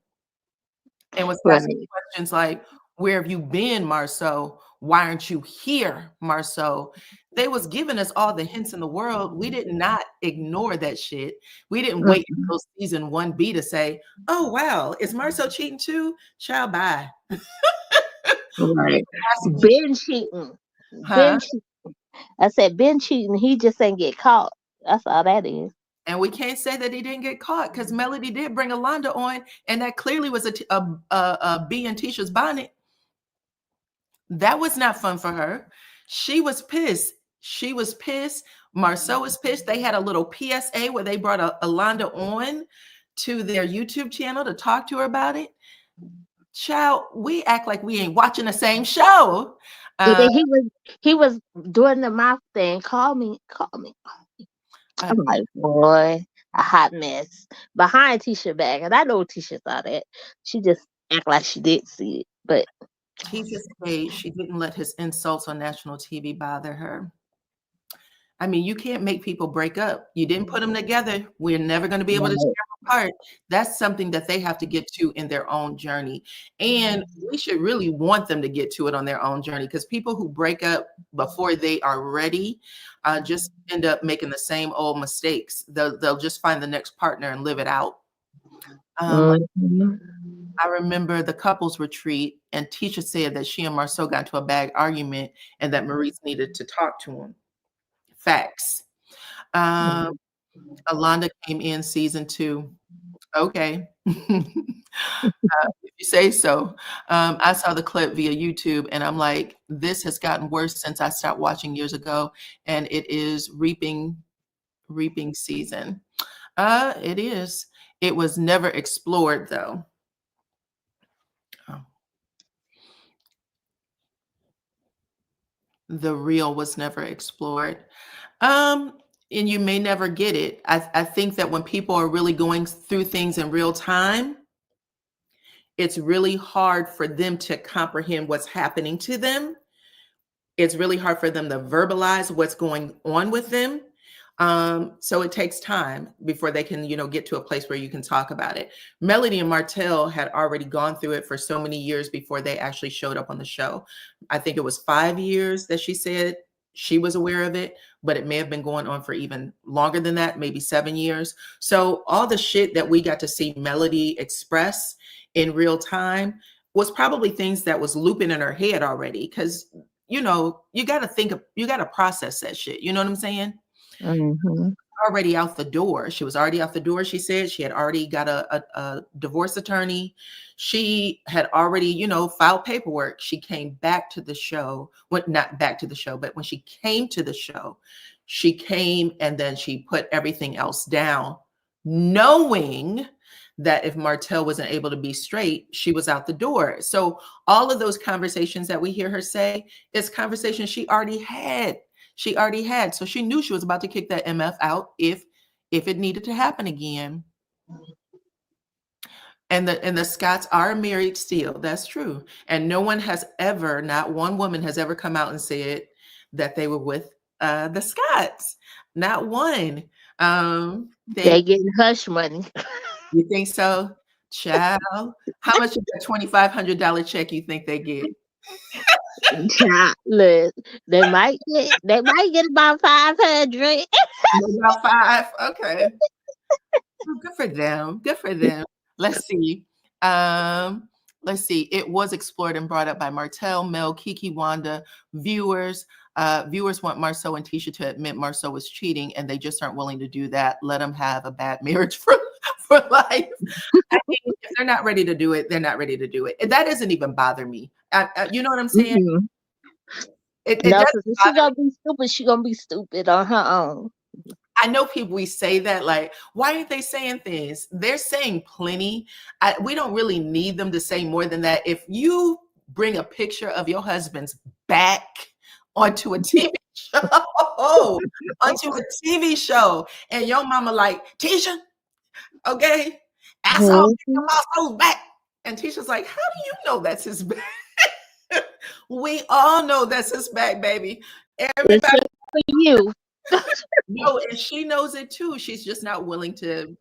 and was asking questions like, where have you been, Marsau? Why aren't you here, Marsau? They was giving us all the hints in the world. We did not ignore that shit. We didn't wait until season 1B to say, oh, wow, is Marsau cheating too? Child, bye. Right. Ben cheating. Ben cheating. I said Ben cheating. He just ain't get caught. That's all that is. And we can't say that he didn't get caught because Melody did bring Alonda on, and that clearly was a bee in Tisha's bonnet. That was not fun for her. She was pissed. She was pissed. Marsau was pissed. They had a little PSA where they brought Alonda on to their YouTube channel to talk to her about it. Child, we act like we ain't watching the same show. He was doing the mouth thing. Call me. I'm like, boy, a hot mess behind Tisha back, and I know Tisha saw that. She just act like she did see it, but Tisha said she didn't let his insults on national TV bother her. I mean, you can't make people break up. You didn't put them together. We're never going to be able to tear them apart. That's something that they have to get to in their own journey. And we should really want them to get to it on their own journey, because people who break up before they are ready just end up making the same old mistakes. They'll just find the next partner and live it out. I remember the couples retreat, and Tisha said that she and Marsau got into a bad argument and that Maurice needed to talk to him. Facts. Alonda came in season 2. Okay. If you say so. I saw the clip via YouTube, and I'm like, this has gotten worse since I stopped watching years ago, and it is reaping season. It is. It was never explored, though. The real was never explored. And you may never get it. I think that when people are really going through things in real time, it's really hard for them to comprehend what's happening to them. It's really hard for them to verbalize what's going on with them. So it takes time before they can, get to a place where you can talk about it. Melody and Martell had already gone through it for so many years before they actually showed up on the show. I think it was 5 years that she said she was aware of it, but it may have been going on for even longer than that, maybe 7 years. So all the shit that we got to see Melody express in real time was probably things that was looping in her head already. Because, you got to process that shit. You know what I'm saying? Already out the door. She was already out the door. She said she had already got a divorce attorney. She had already, filed paperwork. She came back to the show. Well, not back to the show, but when she came to the show, she came and then she put everything else down, knowing that if Martell wasn't able to be straight, she was out the door. So all of those conversations that we hear her say is conversations she already had. So she knew she was about to kick that MF out if it needed to happen again. And the Scotts are married still. That's true. And not one woman has ever come out and said that they were with the Scotts. Not one. They getting hush money. You think so? Child, how much of that $2,500 check you think they get? Look, they might get about 500. About 5. Okay. Well, good for them. Let's see. It was explored and brought up by Martell, Mel, Kiki, Wanda. Viewers want Marsau and Tisha to admit Marsau was cheating, and they just aren't willing to do that. Let them have a bad marriage for life. I mean, if they're not ready to do it, they're not ready to do it. That doesn't even bother me. You know what I'm saying? If she's gonna be stupid, she's gonna be stupid on her own. I know people, we say that like, why aren't they saying things? They're saying plenty. We don't really need them to say more than that. If you bring a picture of your husband's back onto a TV show, onto a TV show, and your mama like, Tisha, okay, I saw Mhm. Marsau's back. And Tisha's like, how do you know that's his back? We all know that's his back, baby. Everybody Except for you. know, and she knows it too. She's just not willing to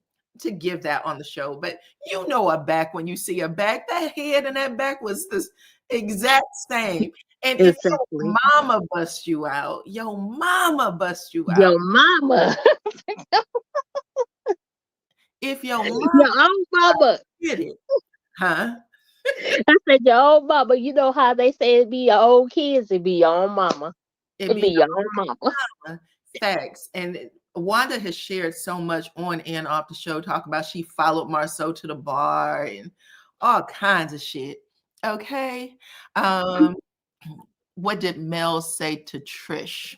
give that on the show. But you know a back when you see a back. That head and that back was this exact same. And if your Exactly. mama busts you out, your mama busts you out. Your mama. If your mama Your own mama. did it, huh? I said your own mama. You know how they say it be your own kids, it be your own mama. It It be be your own mama. facts. And Wanda has shared so much on and off the show, talk about she followed Marsau to the bar and all kinds of shit. Okay. What did Mel say to Trish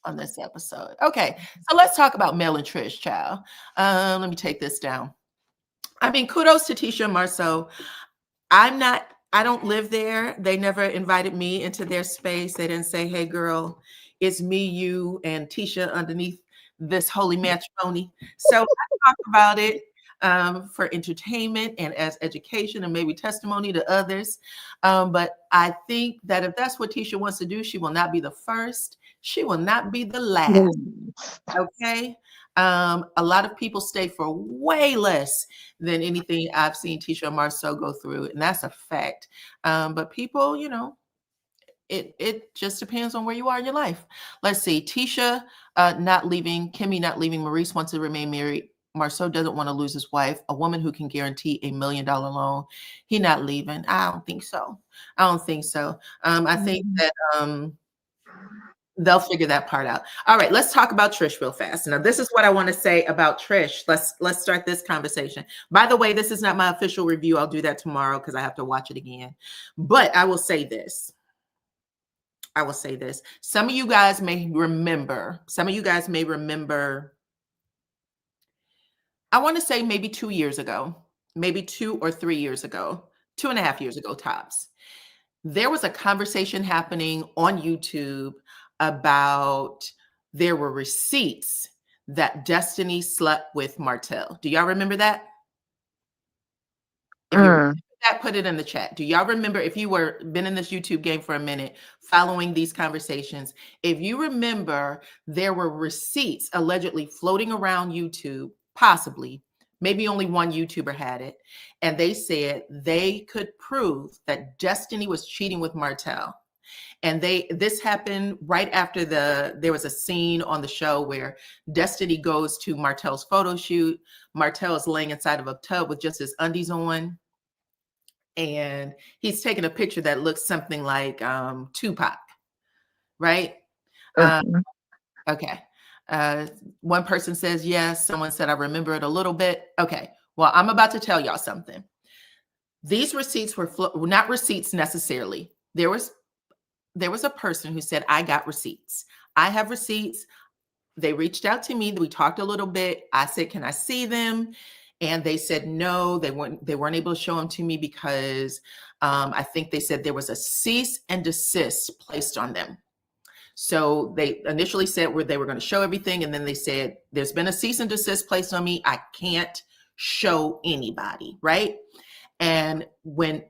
on this episode? Okay, so let's talk about Mel and Trish, child. Let me take this down. I mean, kudos to Tisha and Marsau. I don't live there. They never invited me into their space. They didn't say, hey, girl, it's me, you, and Tisha underneath this holy matrimony. So I talk about it for entertainment and as education and maybe testimony to others. But I think that if that's what Tisha wants to do, she will not be the first. She will not be the last. Okay. A lot of people stay for way less than anything I've seen Tisha and Marsau go through, and that's a fact. But people, it just depends on where you are in your life. Let's see. Tisha not leaving, Kimmy not leaving, Maurice wants to remain married. Marsau doesn't want to lose his wife, a woman who can guarantee $1 million loan. He not leaving. I don't think so. I don't think so. I think that they'll figure that part out. All right, let's talk about Trish real fast. Now, this is what I want to say about Trish. Let's start this conversation. By the way, this is not my official review. I'll do that tomorrow because I have to watch it again. But I will say this. Some of you guys may remember. I want to say maybe 2 years ago, maybe 2 or 3 years ago, 2.5 years ago tops. There was a conversation happening on YouTube about there were receipts that Destiny slept with Martell. Do y'all remember that? If you remember that, put it in the chat. Do y'all remember, if you were been in this YouTube game for a minute, following these conversations, if you remember, there were receipts allegedly floating around YouTube, possibly, maybe only one YouTuber had it, and they said they could prove that Destiny was cheating with Martell. And this happened right after there was a scene on the show where Destiny goes to Martell's photo shoot. Martell is laying inside of a tub with just his undies on. And he's taking a picture that looks something like Tupac, right? Okay. One person says yes. Someone said, I remember it a little bit. Okay. Well, I'm about to tell y'all something. These receipts were not receipts necessarily. There was a person who said, I got receipts. I have receipts. They reached out to me. We talked a little bit. I said, can I see them? And they said, no, they weren't able to show them to me because I think they said there was a cease and desist placed on them. So they initially said they were going to show everything. And then they said, there's been a cease and desist placed on me. I can't show anybody, right? And when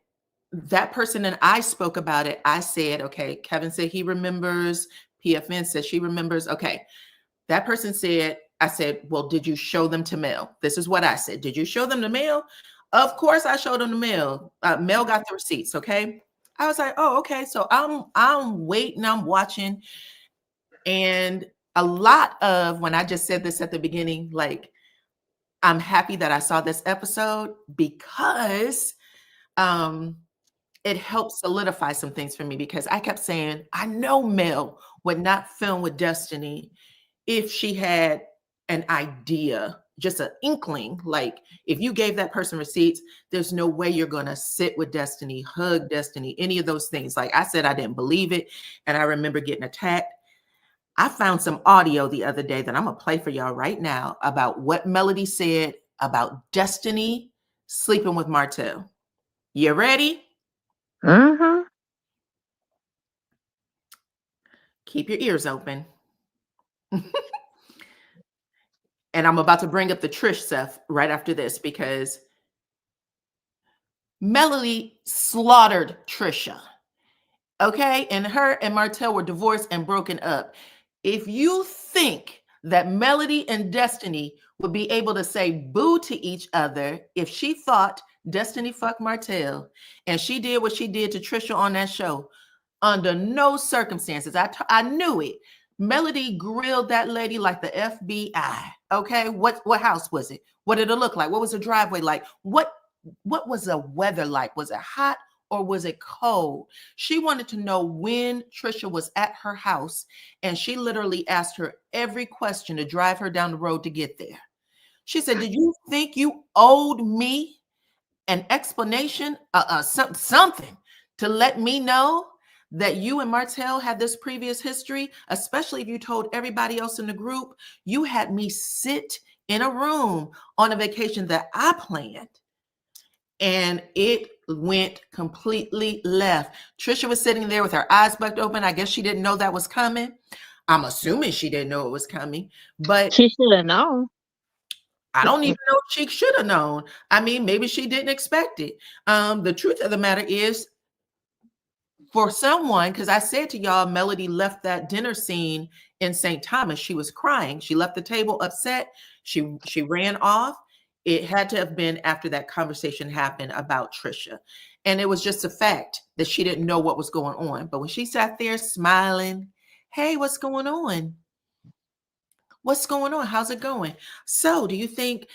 that person and I spoke about it, I said, okay, Kevin said he remembers. PFN said she remembers. Okay. That person said, I said, well, did you show them to Mel? This is what I said. Did you show them to Mel? Of course I showed them to Mel. Mel got the receipts. Okay. I was like, oh, okay. So I'm waiting, I'm watching. And a lot of, when I just said this at the beginning, like, I'm happy that I saw this episode because it helped solidify some things for me, because I kept saying, I know Mel would not film with Destiny if she had an idea, just an inkling. Like, if you gave that person receipts, there's no way you're going to sit with Destiny, hug Destiny, any of those things. Like I said, I didn't believe it. And I remember getting attacked. I found some audio the other day that I'm going to play for y'all right now about what Melody said about Destiny sleeping with Martell. You ready? Mm-hmm. Keep your ears open. And I'm about to bring up the Trish stuff right after this because Melody slaughtered Trisha. Okay? And her and Martell were divorced and broken up. If you think that Melody and Destiny would be able to say boo to each other if she thought Destiny fucked Martell and she did what she did to Trisha on that show, under no circumstances. I knew it. Melody grilled that lady like the FBI. Okay, what house was it? What did it look like? What was the driveway like? What was the weather like? Was it hot or was it cold? She wanted to know when Trisha was at her house, and she literally asked her every question to drive her down the road to get there. She said, "Did you think you owed me an explanation, something to let me know that you and Martell had this previous history, especially if you told everybody else in the group? You had me sit in a room on a vacation that I planned." And it went completely left. Trisha was sitting there with her eyes bucked open. I guess she didn't know that was coming. I'm assuming she didn't know it was coming, but She should have known. I don't even know if she should have known. I mean, maybe she didn't expect it. The truth of the matter is, for someone, because I said to y'all, Melody left that dinner scene in St. Thomas. She was crying. She left the table upset. She ran off. It had to have been after that conversation happened about Trisha. And it was just a fact that she didn't know what was going on. But when she sat there smiling, "Hey, what's going on? What's going on? How's it going?" So do you think,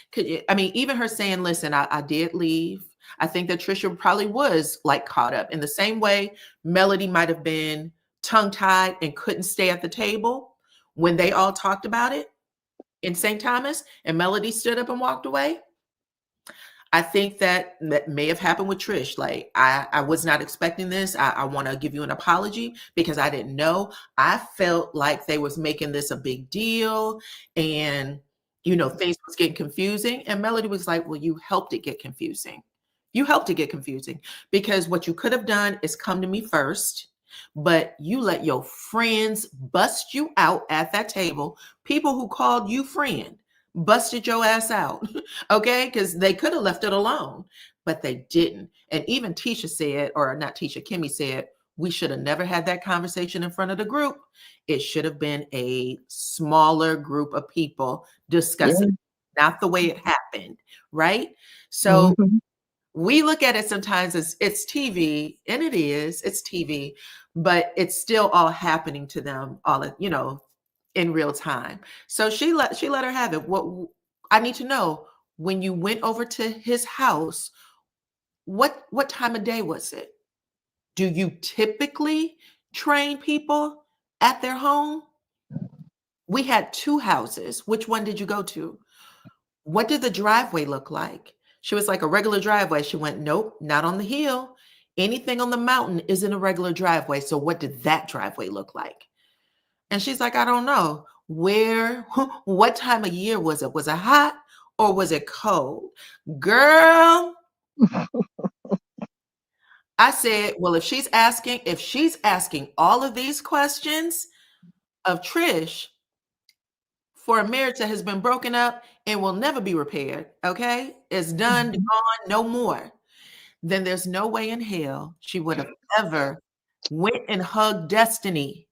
I mean, even her saying, "Listen, I did leave." I think that Trisha probably was like caught up in the same way Melody might have been tongue tied and couldn't stay at the table when they all talked about it in St. Thomas and Melody stood up and walked away. I think that may have happened with Trish. Like, I was not expecting this. I want to give you an apology because I didn't know. I felt like they was making this a big deal, and things was getting confusing. And Melody was like, "Well, you helped it get confusing. You helped it get confusing because what you could have done is come to me first, but you let your friends bust you out at that table. People who called you friend busted your ass out." Okay, because they could have left it alone, but they didn't. And even Tisha said, or not Tisha, Kimmy said, "We should have never had that conversation in front of the group. It should have been a smaller group of people discussing, not the way it happened." Right? So Mm-hmm. we look at it sometimes as it's TV, and it's TV, but it's still all happening to them all in real time. So she let her have it. What I need to know, when you went over to his house, what time of day was it? Do you typically train people at their home? We had two houses. Which one did you go to? What did the driveway look like? She was like, "A regular driveway." She went, "Nope, not on the hill. Anything on the mountain isn't a regular driveway. So what did that driveway look like?" And she's like, "I don't know. Where, what time of year was it? Was it hot or was it cold?" Girl, I said, well, if she's asking all of these questions of Trish for a marriage that has been broken up and will never be repaired, okay? It's done, gone, no more. Then there's no way in hell she would have ever went and hugged Destiny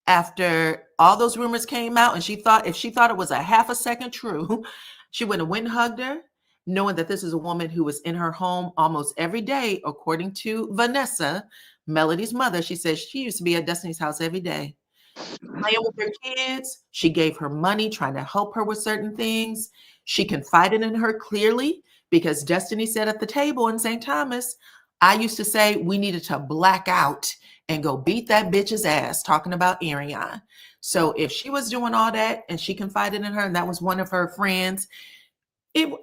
after all those rumors came out, and if she thought it was a half a second true, she would have went and hugged her, knowing that this is a woman who was in her home almost every day. According to Vanessa, Melody's mother, she says she used to be at Destiny's house every day, playing with her kids. She gave her money, trying to help her with certain things. She confided in her clearly because Destiny said at the table in St. Thomas, "I used to say we needed to black out and go beat that bitch's ass," talking about Arionne. So if she was doing all that and she confided in her and that was one of her friends,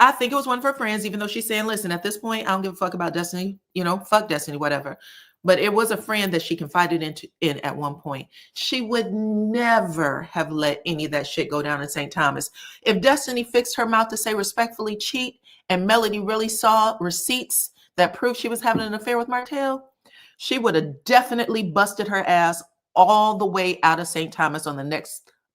I think it was one of her friends, even though she's saying, "Listen, at this point, I don't give a fuck about Destiny, fuck Destiny, whatever." but it was a friend that she confided in at one point. She would never have let any of that shit go down in St. Thomas. If Destiny fixed her mouth to say respectfully cheat, and Melody really saw receipts that proved she was having an affair with Martell, she would have definitely busted her ass all the way out of St. Thomas on the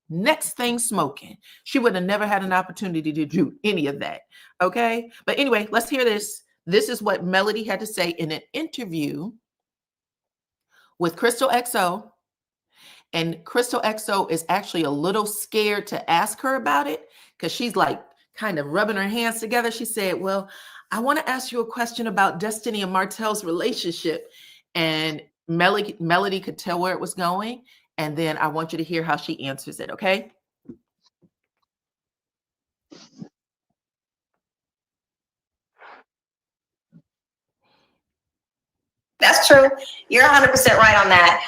next thing smoking. She would have never had an opportunity to do any of that. Okay. But anyway, let's hear this. This is what Melody had to say in an interview with Crystal XO. And Crystal XO is actually a little scared to ask her about it because she's like kind of rubbing her hands together. She said, well, I want to ask you a question about Destiny and Martell's relationship. And Melody could tell where it was going. And then I want you to hear how she answers it, okay? That's true. You're 100% right on that.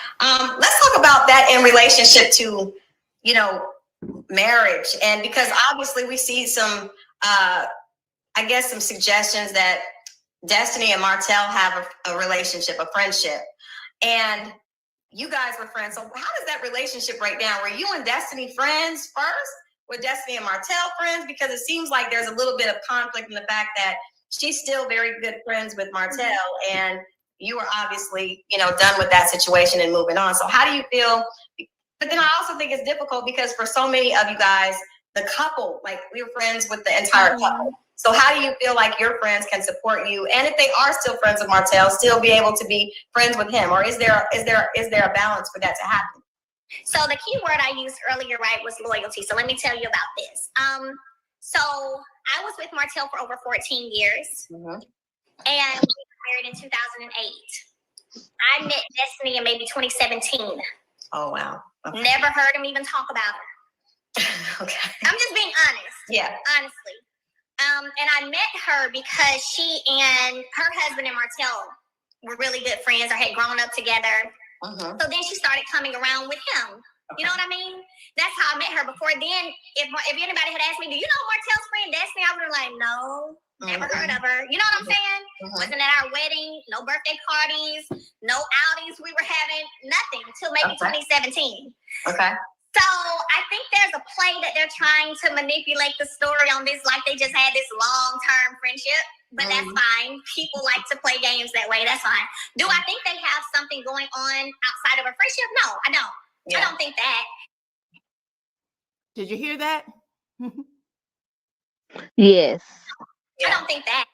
Let's talk about that in relationship to, you know, marriage. And because obviously we see some, I guess, some suggestions that Destiny and Martell have a relationship, a friendship. And you guys were friends. So how does that relationship break down? Were you and Destiny friends first? Were Destiny and Martell friends? Because it seems like there's a little bit of conflict in the fact that she's still very good friends with Martell, and you were obviously, you know, done with that situation and moving on. So how do you feel? But then I also think it's difficult because for so many of you guys, the couple, like we were friends with the entire couple. So how do you feel like your friends can support you? And if they are still friends with Martell, still be able to be friends with him? Or is there a balance for that to happen? So the key word I used earlier, right, was loyalty. So let me tell you about this. So I was with Martell for over 14 years. And we got married in 2008. I met Destiny in maybe 2017. Oh, wow. Okay. Never heard him even talk about her. Okay. I'm just being honest. Yeah. Honestly. And I met her because she and her husband and Martell were really good friends or had grown up together. So then she started coming around with him. You know what I mean? That's how I met her. Before then, if anybody had asked me, do you know Martell's friend Destiny? I would have like, no, never heard of her. You know what I'm saying? Wasn't at our wedding, no birthday parties, no outings we were having, nothing until maybe 2017. Okay. So I think there's a play that they're trying to manipulate the story on this, like they just had this long-term friendship. But that's fine. People like to play games that way. That's fine. Do I think they have something going on outside of a friendship? No, I don't. I don't think that. Did you hear that? Yes. I don't think that.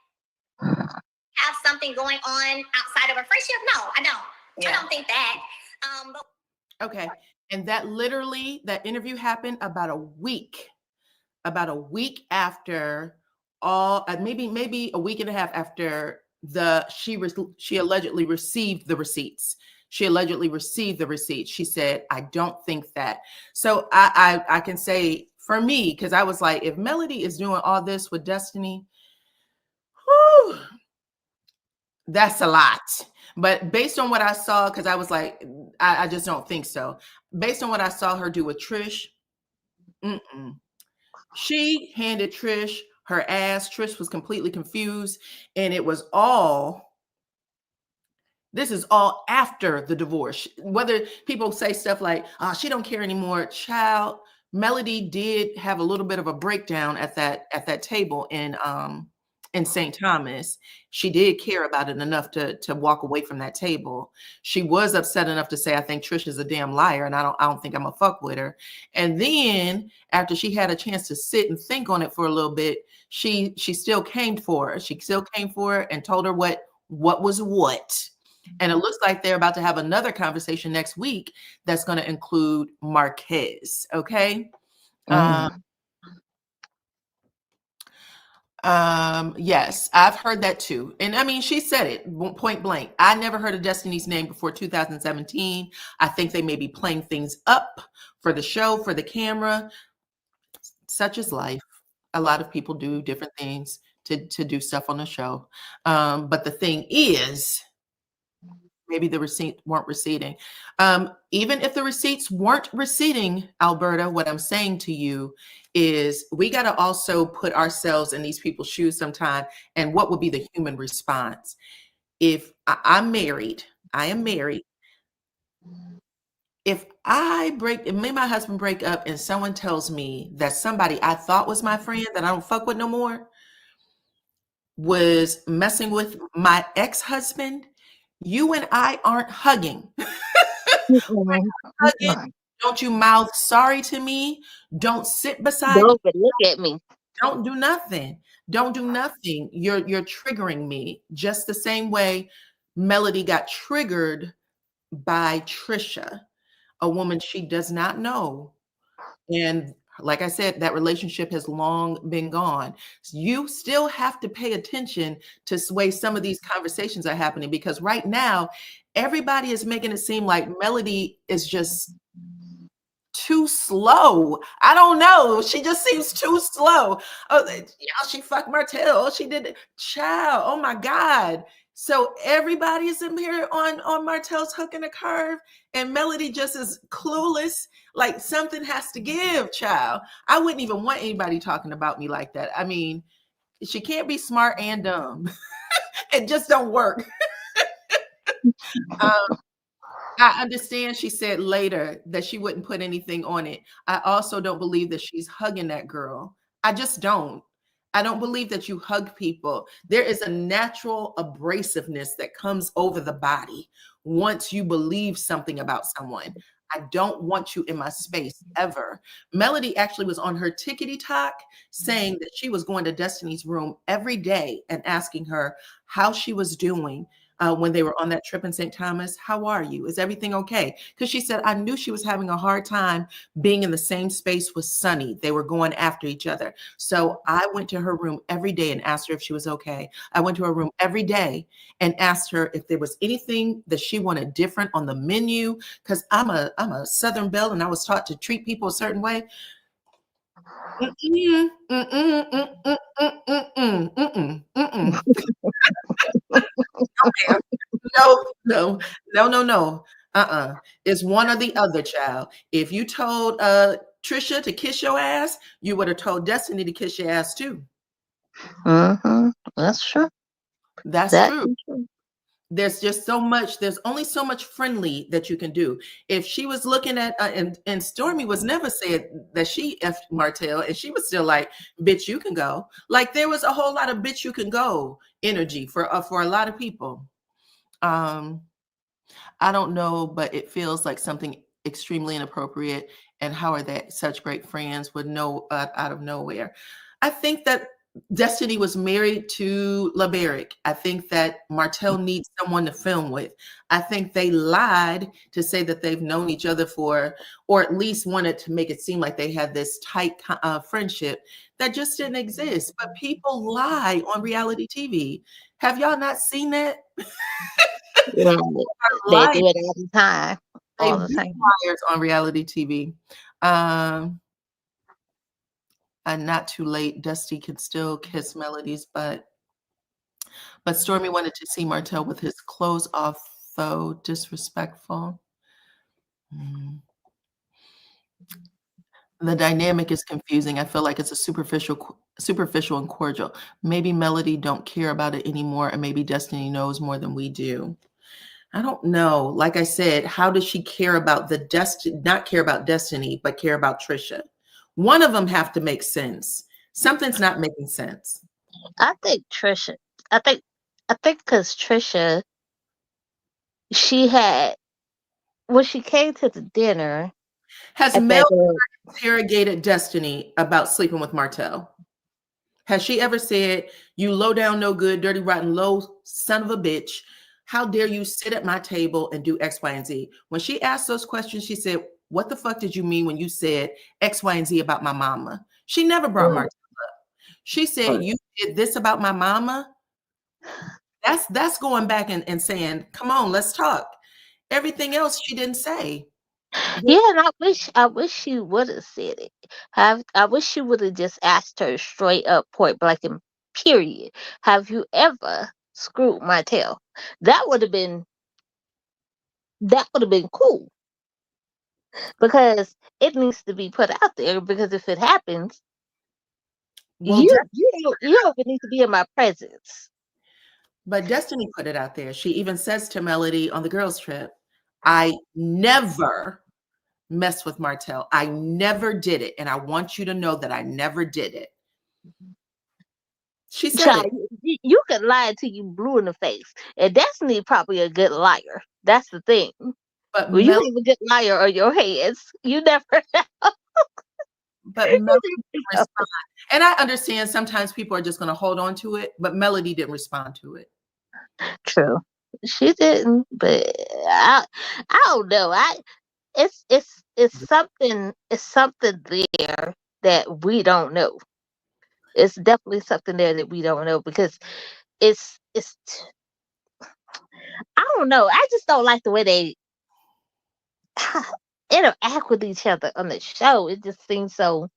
Have something going on outside of a friendship? No, I don't. I don't think that. Okay. And that literally, that interview happened about a week after maybe a week and a half after she allegedly received the receipts. She allegedly received the receipts. She said, I don't think that. So I can say for me, because I was like, if Melody is doing all this with Destiny, whew, that's a lot. But based on what I saw, because I was like, I just don't think so. Based on what I saw her do with Trish, she handed Trish her ass. Trish was completely confused. And this is all after the divorce. Whether people say stuff like, oh, she don't care anymore. Child, Melody did have a little bit of a breakdown at that table in St. Thomas. She did care about it enough to walk away from that table. She was upset enough to say, I think Trish is a damn liar and I don't think I'm gonna fuck with her. And then after she had a chance to sit and think on it for a little bit, she still came for her. She still came for her and told her what was what. And it looks like they're about to have another conversation next week that's going to include Marquez. Okay. Yes, I've heard that too. And I mean, she said it point blank. I never heard of Destiny's name before 2017. I think they may be playing things up for the show, for the camera. Such is life. A lot of people do different things to do stuff on the show. But the thing is, maybe the receipts weren't receding. Even if the receipts weren't receding, Alberta, what I'm saying to you is we got to also put ourselves in these people's shoes sometime. And what would be the human response? If I'm married, I am married. If me and my husband break up and someone tells me that somebody I thought was my friend that I don't fuck with no more was messing with my ex-husband, you and I aren't hugging. Hugging. Don't you mouth sorry to me. Don't sit beside me. Don't even look at me. Don't do nothing. Don't do nothing. You're triggering me just the same way Melody got triggered by Tisha, a woman she does not know. And like I said, that relationship has long been gone. You still have to pay attention to way some of these conversations are happening, because right now, everybody is making it seem like Melody is just too slow. I don't know. She just seems too slow. Oh, she fucked Martell. She did it. Child. Oh my God. So everybody is in here on Martell's hook and a curve, and Melody just is clueless. Like something has to give, child. I wouldn't even want anybody talking about me like that. I mean, she can't be smart and dumb. It just don't work. I understand she said later that she wouldn't put anything on it. I also don't believe that she's hugging that girl. I just don't. I don't believe that you hug people. There is a natural abrasiveness that comes over the body once you believe something about someone. I don't want you in my space ever. Melody actually was on her tickety talk saying that she was going to Destiny's room every day and asking her how she was doing. When they were on that trip in St. Thomas, how are you? Is everything okay? Because she said, I knew she was having a hard time being in the same space with Sonny. They were going after each other. So I went to her room every day and asked her if she was okay. I went to her room every day and asked her if there was anything that she wanted different on the menu. Because I'm a Southern belle and I was taught to treat people a certain way. No. It's one or the other, child. If you told Tisha to kiss your ass, you would have told Destiny to kiss your ass too. That's true. That's true. There's just so much. There's only so much friendly that you can do. If she was looking at and Stormy was never said that she effed Martell, and she was still like, "Bitch, you can go." Like there was a whole lot of "bitch, you can go" energy for a lot of people. I don't know, but it feels like something extremely inappropriate. And how are they such great friends with no out of nowhere? I think that Destiny was married to LeBaric. I think that Martell needs someone to film with. I think they lied to say that they've known each other for, or at least wanted to make it seem like they had this tight friendship that just didn't exist. But people lie on reality TV. Have y'all not seen that? Yeah, they do it all the time. All the time. Liars on reality TV. And not too late. Dusty can still kiss Melody's butt. But Stormy wanted to see Martell with his clothes off, though. Disrespectful. The dynamic is confusing. I feel like it's a superficial and cordial. Maybe Melody don't care about it anymore, and maybe Destiny knows more than we do. I don't know. Like I said, how does she care about not care about Destiny, but care about Tisha? One of them have to make sense. Something's not making sense. I think Tisha. I think because Tisha, she had when she came to the dinner. Has Mel interrogated Destiny about sleeping with Martell? Has she ever said, "You low down, no good, dirty, rotten, low son of a bitch. How dare you sit at my table and do X, Y, and Z?" When she asked those questions, she said, "What the fuck did you mean when you said X, Y, and Z about my mama?" She never brought Martell up. She said, "You did this about my mama." That's going back and saying, "Come on, let's talk." Everything else she didn't say. Yeah, and I wish she would have said it. I wish she would have just asked her straight up, point blank, and period. Have you ever screwed Martell? That would have been cool, because it needs to be put out there. Because if it happens, you don't even need to be in my presence. But Destiny put it out there. She even says to Melody on the girls' trip, I never messed with Martell. I never did it. And I want you to know that I never did it. She said Child, it. you could lie until you blue in the face. And Destiny probably a good liar. That's the thing. But Well, you have a good liar on your hands. You never know. But Melody didn't respond. And I understand sometimes people are just going to hold on to it, but Melody didn't respond to it. True. She didn't, but I don't know. It's something there that we don't know. It's definitely something there that we don't know because it's I don't know. I just don't like the way they interact with each other on the show. It just seems so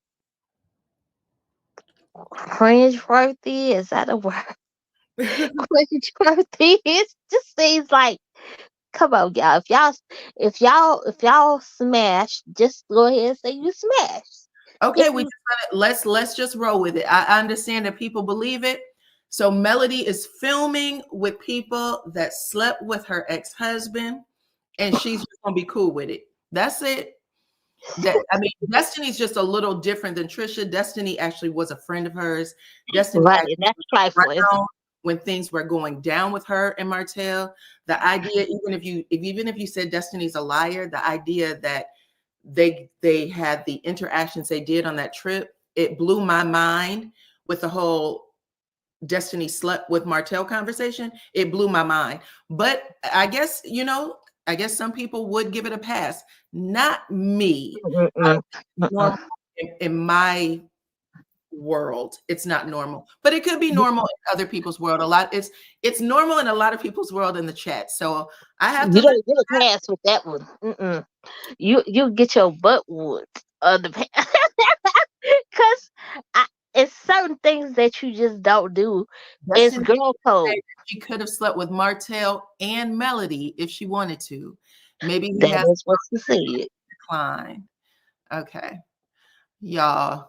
cringe-worthy. Is that a word? Cringe-worthy. It just seems like, come on, y'all. If y'all smash, just go ahead and say you smashed. Okay, let's just roll with it. I understand that people believe it. So Melody is filming with people that slept with her ex-husband, and she's just gonna be cool with it. That's it. Destiny's just a little different than Trisha. Destiny actually was a friend of hers. Destiny Right, that's trifling. when things were going down with her and Martell. The idea, even if you said Destiny's a liar, the idea that they had the interactions they did on that trip, it blew my mind with the whole Destiny slept with Martell conversation. It blew my mind. But I guess, some people would give it a pass. Not me. Normal in my world, it's not normal, but it could be normal in other people's world. It's normal in a lot of people's world in the chat. So I have to. You don't get a pass with that one. You get your butt whooped on the pass because it's certain things that you just don't do. It's girl code. She could have slept with Martell and Melody if she wanted to. Maybe that is what she said. Decline. Okay, y'all.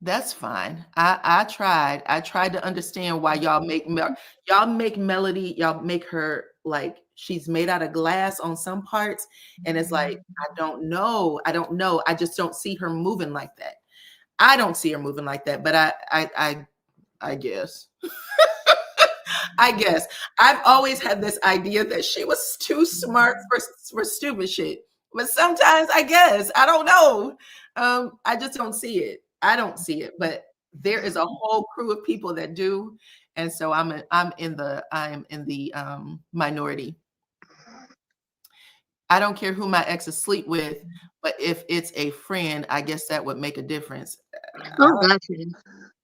That's fine. I tried to understand why y'all make Melody, y'all make her like she's made out of glass on some parts, and it's like I don't know. I just don't see her moving like that. I don't see her moving like that, but I guess. I guess I've always had this idea that she was too smart for stupid shit. But sometimes I guess I don't know. I just don't see it. I don't see it, but there is a whole crew of people that do, and so I am in the minority. I don't care who my exes sleep with, but if it's a friend, I guess that would make a difference. Oh, gotcha.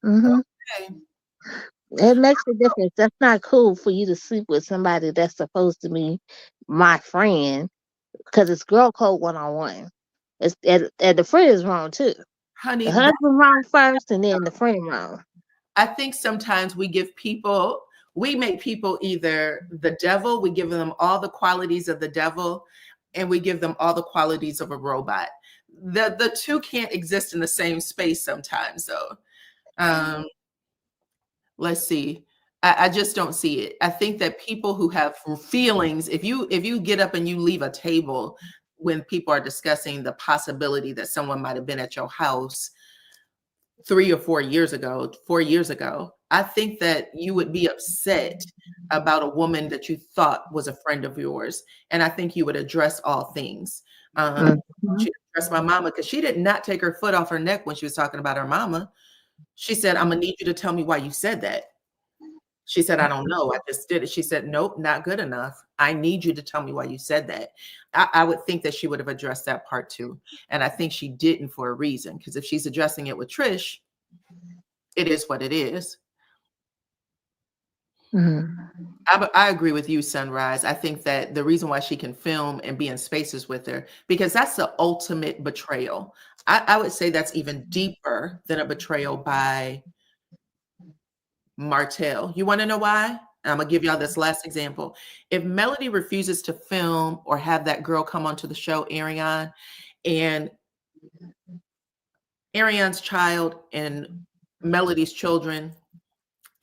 Mm-hmm. Okay. It makes a difference. That's not cool for you to sleep with somebody that's supposed to be my friend, because it's girl code 101. It's and the friend is wrong too. Honey, the husband wrong first, and then the friend wrong. I think sometimes we make people either the devil, we give them all the qualities of the devil, and we give them all the qualities of a robot. The two can't exist in the same space sometimes, though. Let's see. I just don't see it. I think that people who have feelings, if you get up and you leave a table when people are discussing the possibility that someone might have been at your house 3 or 4 years ago, 4 years ago, I think that you would be upset about a woman that you thought was a friend of yours. And I think you would address all things. She addressed my mama because she did not take her foot off her neck when she was talking about her mama. She said, I'm going to need you to tell me why you said that. She said, I don't know. I just did it. She said, nope, not good enough. I need you to tell me why you said that. I would think that she would have addressed that part too. And I think she didn't for a reason, because if she's addressing it with Trish, it is what it is. I agree with you, Sunrise. I think that the reason why she can film and be in spaces with her, because that's the ultimate betrayal. I would say that's even deeper than a betrayal by Martell. You want to know why? I'm going to give y'all this last example. If Melody refuses to film or have that girl come onto the show, Arionne, and Arionne's child and Melody's children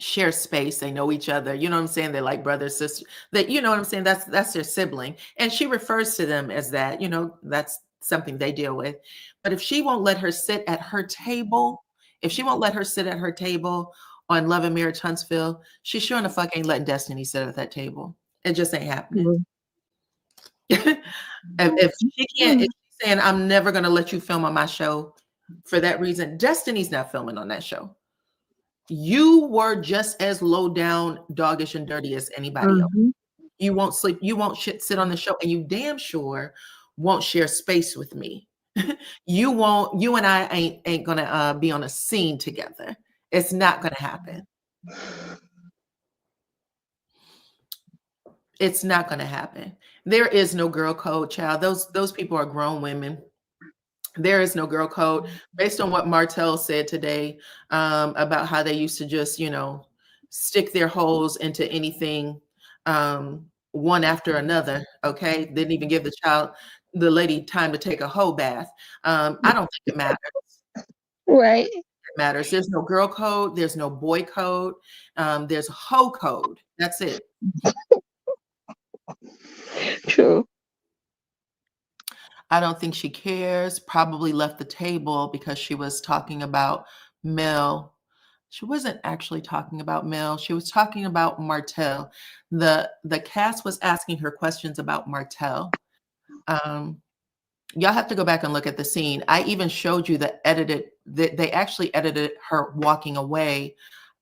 share space. They know each other. You know what I'm saying? They're like brother, sister. That, you know what I'm saying? That's their sibling. And she refers to them as that, you know, that's something they deal with. But if she won't let her sit at her table, if she won't let her sit at her table on Love and Marriage Huntsville, she sure in the fuck ain't letting Destiny sit at that table. It just ain't happening. If she can't, if she's saying, I'm never going to let you film on my show for that reason, Destiny's not filming on that show. You were just as low down, doggish, and dirty as anybody else. You won't sleep. You won't sit on the show, and you damn sure won't share space with me. You won't. You and I ain't gonna be on a scene together. It's not gonna happen. It's not gonna happen. There is no girl code, child. Those people are grown women. There is no girl code. Based on what Martell said today about how they used to just, you know, stick their holes into anything one after another. Okay. Didn't even give the lady time to take a hoe bath. I don't think it matters. Right. It matters. There's no girl code. There's no boy code. There's a hoe code. That's it. True. I don't think she cares. Probably left the table because she was talking about Mel. She wasn't actually talking about Mel. She was talking about Martell. The cast was asking her questions about Martell. Y'all have to go back and look at the scene. I even showed you they actually edited her walking away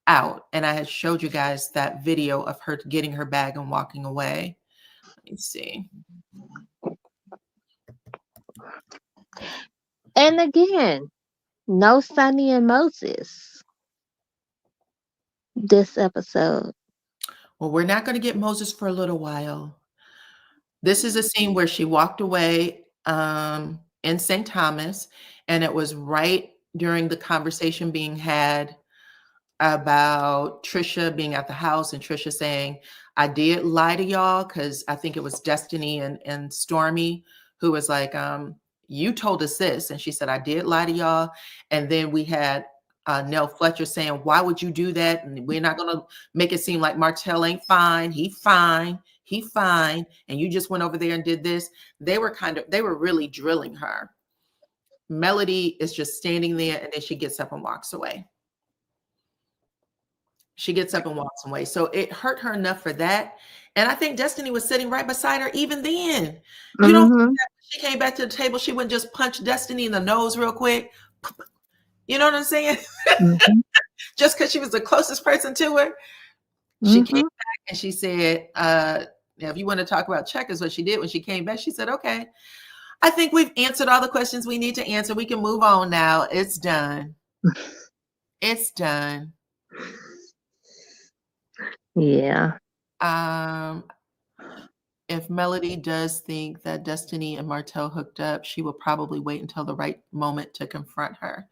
out. And I had showed you guys that video of her getting her bag and walking away. Let me see. And again, no Sonny and Moses this episode. Well, we're not going to get Moses for a little while. This is a scene where she walked away in St. Thomas, and it was right during the conversation being had about Tisha being at the house and Tisha saying, I did lie to y'all, because I think it was Destiny and Stormy who was like, you told us this. And she said, I did lie to y'all. And then we had Nell Fletcher saying, why would you do that? And we're not going to make it seem like Martell ain't fine. He fine. He fine. And you just went over there and did this. They were really drilling her. Melody is just standing there, and then she gets up and walks away. She gets up and walks away. So it hurt her enough for that. And I think Destiny was sitting right beside her even then. You know, she came back to the table, she wouldn't just punch Destiny in the nose real quick. You know what I'm saying? Just because she was the closest person to her. She came back and she said, if you want to talk about checkers, what she did when she came back, she said, okay, I think we've answered all the questions we need to answer. We can move on now. It's done. It's done. Yeah. If Melody does think that Destiny and Martell hooked up, she will probably wait until the right moment to confront her.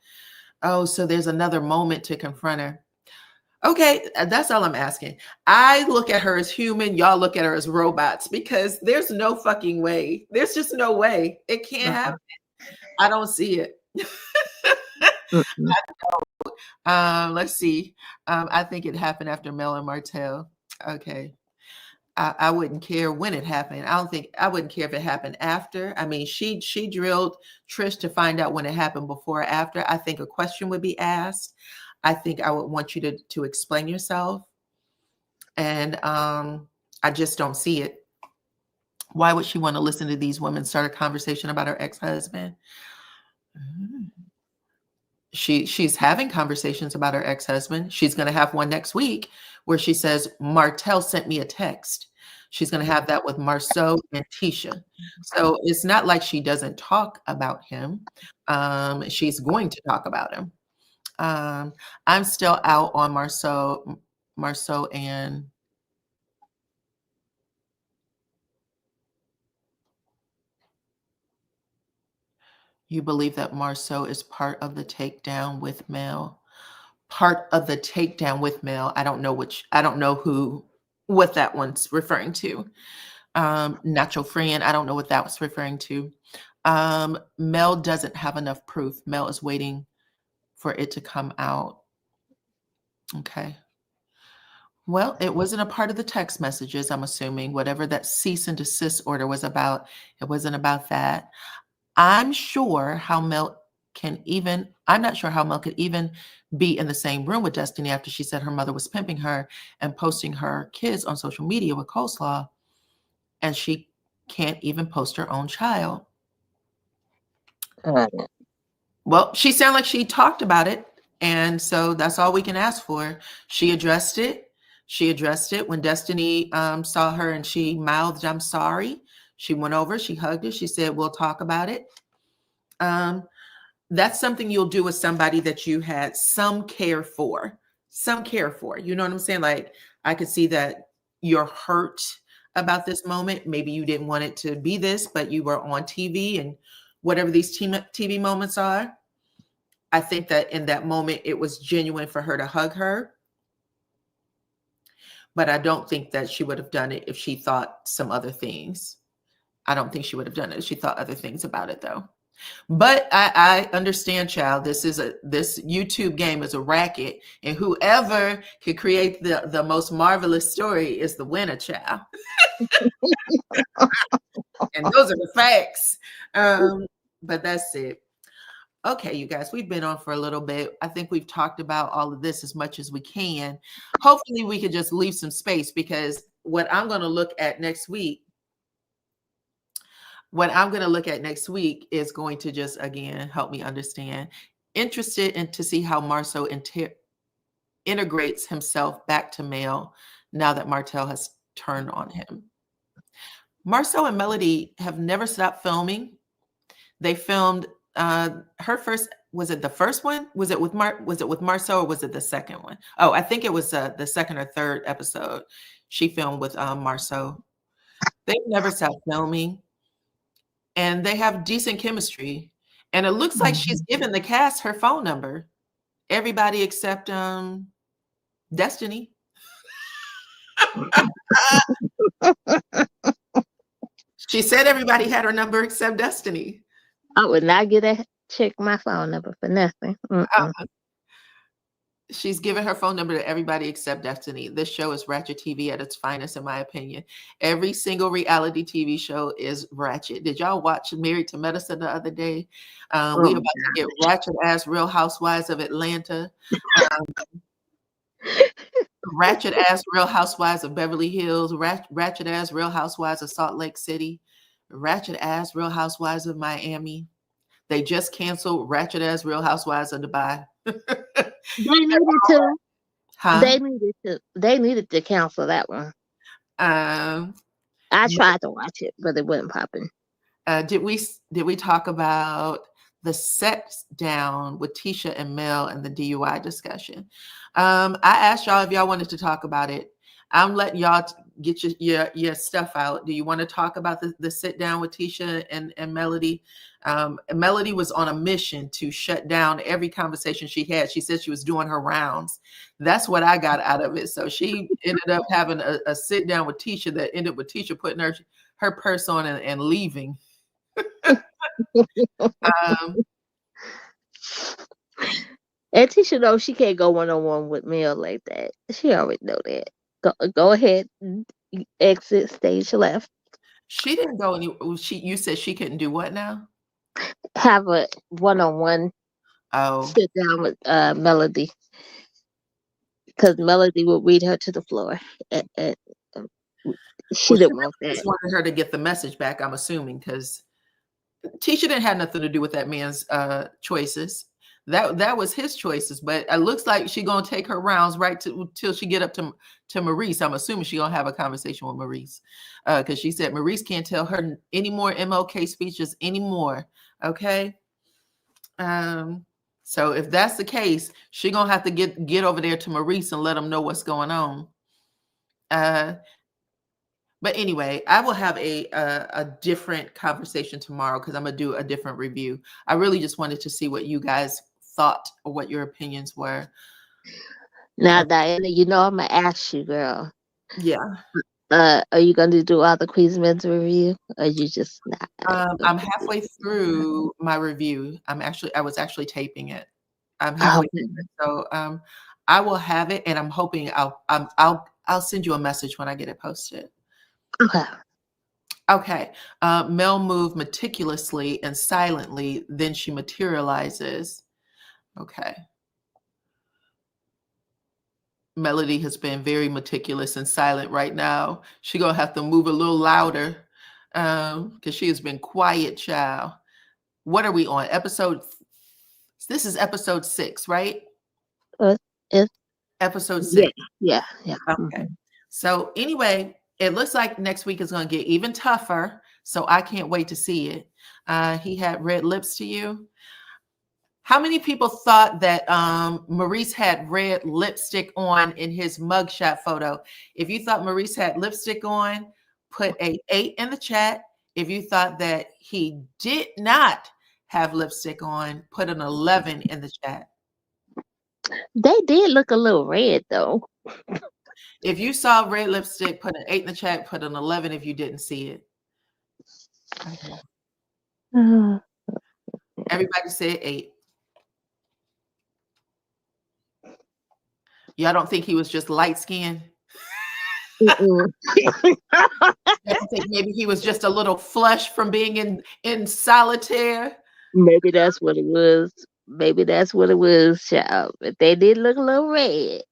Oh, so there's another moment to confront her. Okay, that's all I'm asking. I look at her as human. Y'all look at her as robots, because there's no fucking way. There's just no way. It can't happen. I don't see it. Let's see. I think it happened after Mel and Martell. Okay. I wouldn't care when it happened. I wouldn't care if it happened after. I mean, she drilled Trish to find out when it happened, before or after. I think a question would be asked. I think I would want you to explain yourself. And I just don't see it. Why would she want to listen to these women start a conversation about her ex-husband? She's having conversations about her ex-husband. She's going to have one next week where she says, Martell sent me a text. She's going to have that with Marsau and Tisha. So it's not like she doesn't talk about him. She's going to talk about him. I'm still out on Marsau and you believe that Marsau is part of the takedown with Mel. Part of the takedown with Mel. I don't know what that one's referring to. Nacho Friend, I don't know what that was referring to. Mel doesn't have enough proof. Mel is waiting for it to come out. Okay. Well, it wasn't a part of the text messages, I'm assuming. Whatever that cease and desist order was about, it wasn't about that. I'm not sure how Mel could even be in the same room with Destiny after she said her mother was pimping her and posting her kids on social media with coleslaw, and she can't even post her own child. Well, she sounded like she talked about it, and so that's all we can ask for. She addressed it. She addressed it when Destiny saw her and she mouthed, "I'm sorry." She went over, she hugged her. She said, "We'll talk about it." That's something you'll do with somebody that you had some care for. You know what I'm saying? Like, I could see that you're hurt about this moment. Maybe you didn't want it to be this, but you were on TV, and whatever these TV moments are, I think that in that moment, it was genuine for her to hug her. But I don't think that she would have done it if she thought some other things. I don't think she would have done it if she thought other things about it, though. But I understand, child. This YouTube game is a racket, and whoever can create the most marvelous story is the winner, child. And those are the facts. But that's it. Okay, you guys, we've been on for a little bit. I think we've talked about all of this as much as we can. Hopefully, we could just leave some space, because what I'm going to look at next week is going to just, again, help me understand. Interested in to see how Marsau integrates himself back to Mel now that Martell has turned on him. Marsau and Melody have never stopped filming. They filmed her first. Was it the first one? Was it with Marsau, or was it the second one? Oh, I think it was the second or third episode she filmed with Marsau. They've never stopped filming, and they have decent chemistry. And it looks like she's given the cast her phone number. Everybody except Destiny. She said everybody had her number except Destiny. I would not check my phone number for nothing. She's given her phone number to everybody except Destiny. This show is ratchet TV at its finest, in my opinion. Every single reality TV show is ratchet. Did y'all watch Married to Medicine the other day? We about to get ratchet ass Real Housewives of Atlanta. Ratchet ass Real Housewives of Beverly Hills. Ratchet ass Real Housewives of Salt Lake City. Ratchet ass Real Housewives of Miami. They just canceled ratchet ass Real Housewives of Dubai. They needed to. Huh? They needed to cancel that one. I tried to watch it, but it wasn't popping. Did we talk about the sex down with Tisha and Mel and the DUI discussion? I asked y'all if y'all wanted to talk about it. I'm letting y'all get your stuff out. Do you want to talk about the sit down with Tisha and Melody? Melody was on a mission to shut down every conversation she had. She said she was doing her rounds. That's what I got out of it. So she ended up having a sit down with Tisha that ended with Tisha putting her purse on and leaving. And Tisha knows she can't go one-on-one with Mel like that. She already know that. Go ahead, exit stage left. She didn't go any. You said she couldn't do what now? Have a one-on-one. Sit down with Melody, because Melody would read her to the floor. She didn't want that. Just wanted her to get the message back, I'm assuming, because Tisha didn't have nothing to do with that man's choices. That was his choices, but it looks like she's gonna take her rounds right till she get up to Maurice. I'm assuming she's gonna have a conversation with Maurice, because she said Maurice can't tell her any more MLK speeches anymore. Okay, so if that's the case, she's gonna have to get over there to Maurice and let him know what's going on. But anyway, I will have a different conversation tomorrow, because I'm gonna do a different review. I really just wanted to see what you guys thought or what your opinions were. Now, Diana, you know I'm gonna ask you, girl. Yeah. Are you gonna do all the Queensman's review, or you just not? I'm halfway through my review. I was actually taping it. I'm halfway through it. So I will have it, and I'm hoping I'll send you a message when I get it posted. Okay. Okay. Mel moved meticulously and silently, then she materializes. Okay. Melody has been very meticulous and silent right now. She gonna have to move a little louder because she has been quiet, child. What are we on? This is episode 6, right? It's Episode 6. yeah. Okay. So anyway, it looks like next week is going to get even tougher. So I can't wait to see it. He had red lips to you. How many people thought that Maurice had red lipstick on in his mugshot photo? If you thought Maurice had lipstick on, put a 8 in the chat. If you thought that he did not have lipstick on, put an 11 in the chat. They did look a little red though. If you saw red lipstick, put an 8 in the chat, put an 11 if you didn't see it. Okay. Everybody said 8. Y'all don't think he was just light skinned? I think maybe he was just a little flush from being in solitaire. Maybe that's what it was. Maybe that's what it was, child. But they did look a little red.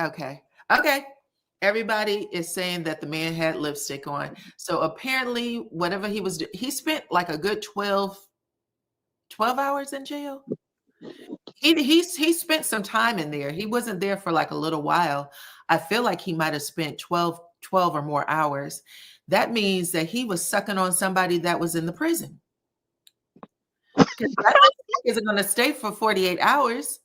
Okay. Everybody is saying that the man had lipstick on. So apparently, whatever he was doing, he spent like a good 12 hours in jail. He spent some time in there. He wasn't there for like a little while. I feel like he might have spent 12 or more hours. That means that he was sucking on somebody that was in the prison. Because that isn't going to stay for 48 hours.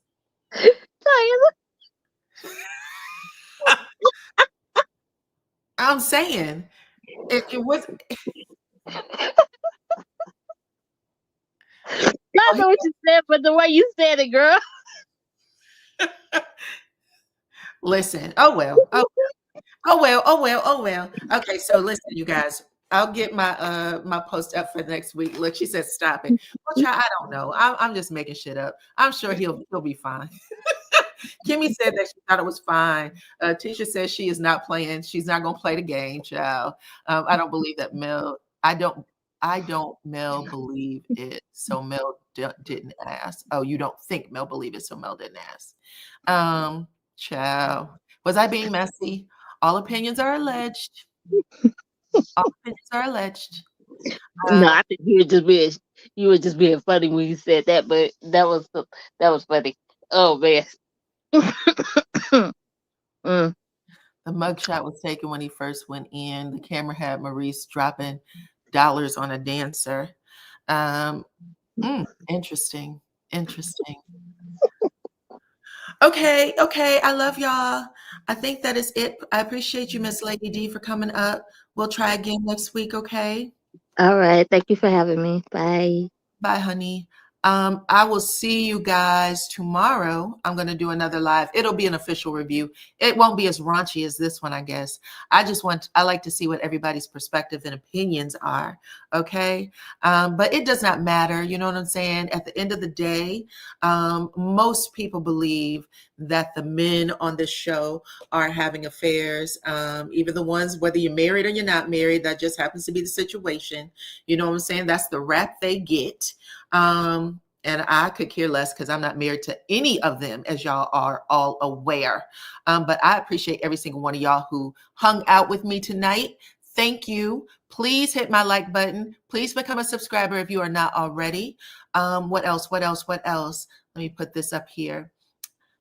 I'm saying it was. I know what you said, but the way you said it, girl. Listen. Oh well. Okay, so listen, you guys. I'll get my my post up for next week. Look, she said stop it. Well, I don't know. I'm just making shit up. I'm sure he'll be fine. Kimmy said that she thought it was fine. Tisha says she is not playing. She's not going to play the game, child. I don't believe that Mel. I don't Mel believe it. So Mel didn't ask. Oh, you don't think Mel believed it, so Mel didn't ask. Child, was I being messy? All opinions are alleged. All opinions are alleged. No, I think you were just being funny when you said that, but that was funny. Oh man. The mugshot was taken when he first went in. The camera had Maurice dropping dollars on a dancer. Interesting. Okay. I love y'all. I think that is it. I appreciate you, Miss Lady D, for coming up. We'll try again next week, okay? All right. Thank you for having me. Bye. Bye, honey. I will see you guys tomorrow. I'm going to do another live. It'll be an official review. It won't be as raunchy as this one, I guess. I like to see what everybody's perspective and opinions are. Okay. But it does not matter. You know what I'm saying? At the end of the day, most people believe that the men on this show are having affairs. Even the ones, whether you're married or you're not married, that just happens to be the situation. You know what I'm saying? That's the rap they get. And I could care less because I'm not married to any of them, as y'all are all aware. But I appreciate every single one of y'all who hung out with me tonight. Thank you. Please hit my like button. Please become a subscriber if you are not already. What else? Let me put this up here.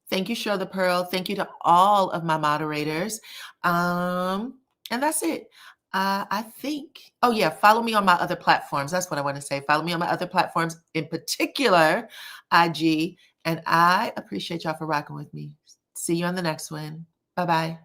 Thank you, Show the Pearl. Thank you to all of my moderators. And that's it. I think, oh yeah, follow me on my other platforms. That's what I want to say. Follow me on my other platforms, in particular, IG. And I appreciate y'all for rocking with me. See you on the next one. Bye-bye.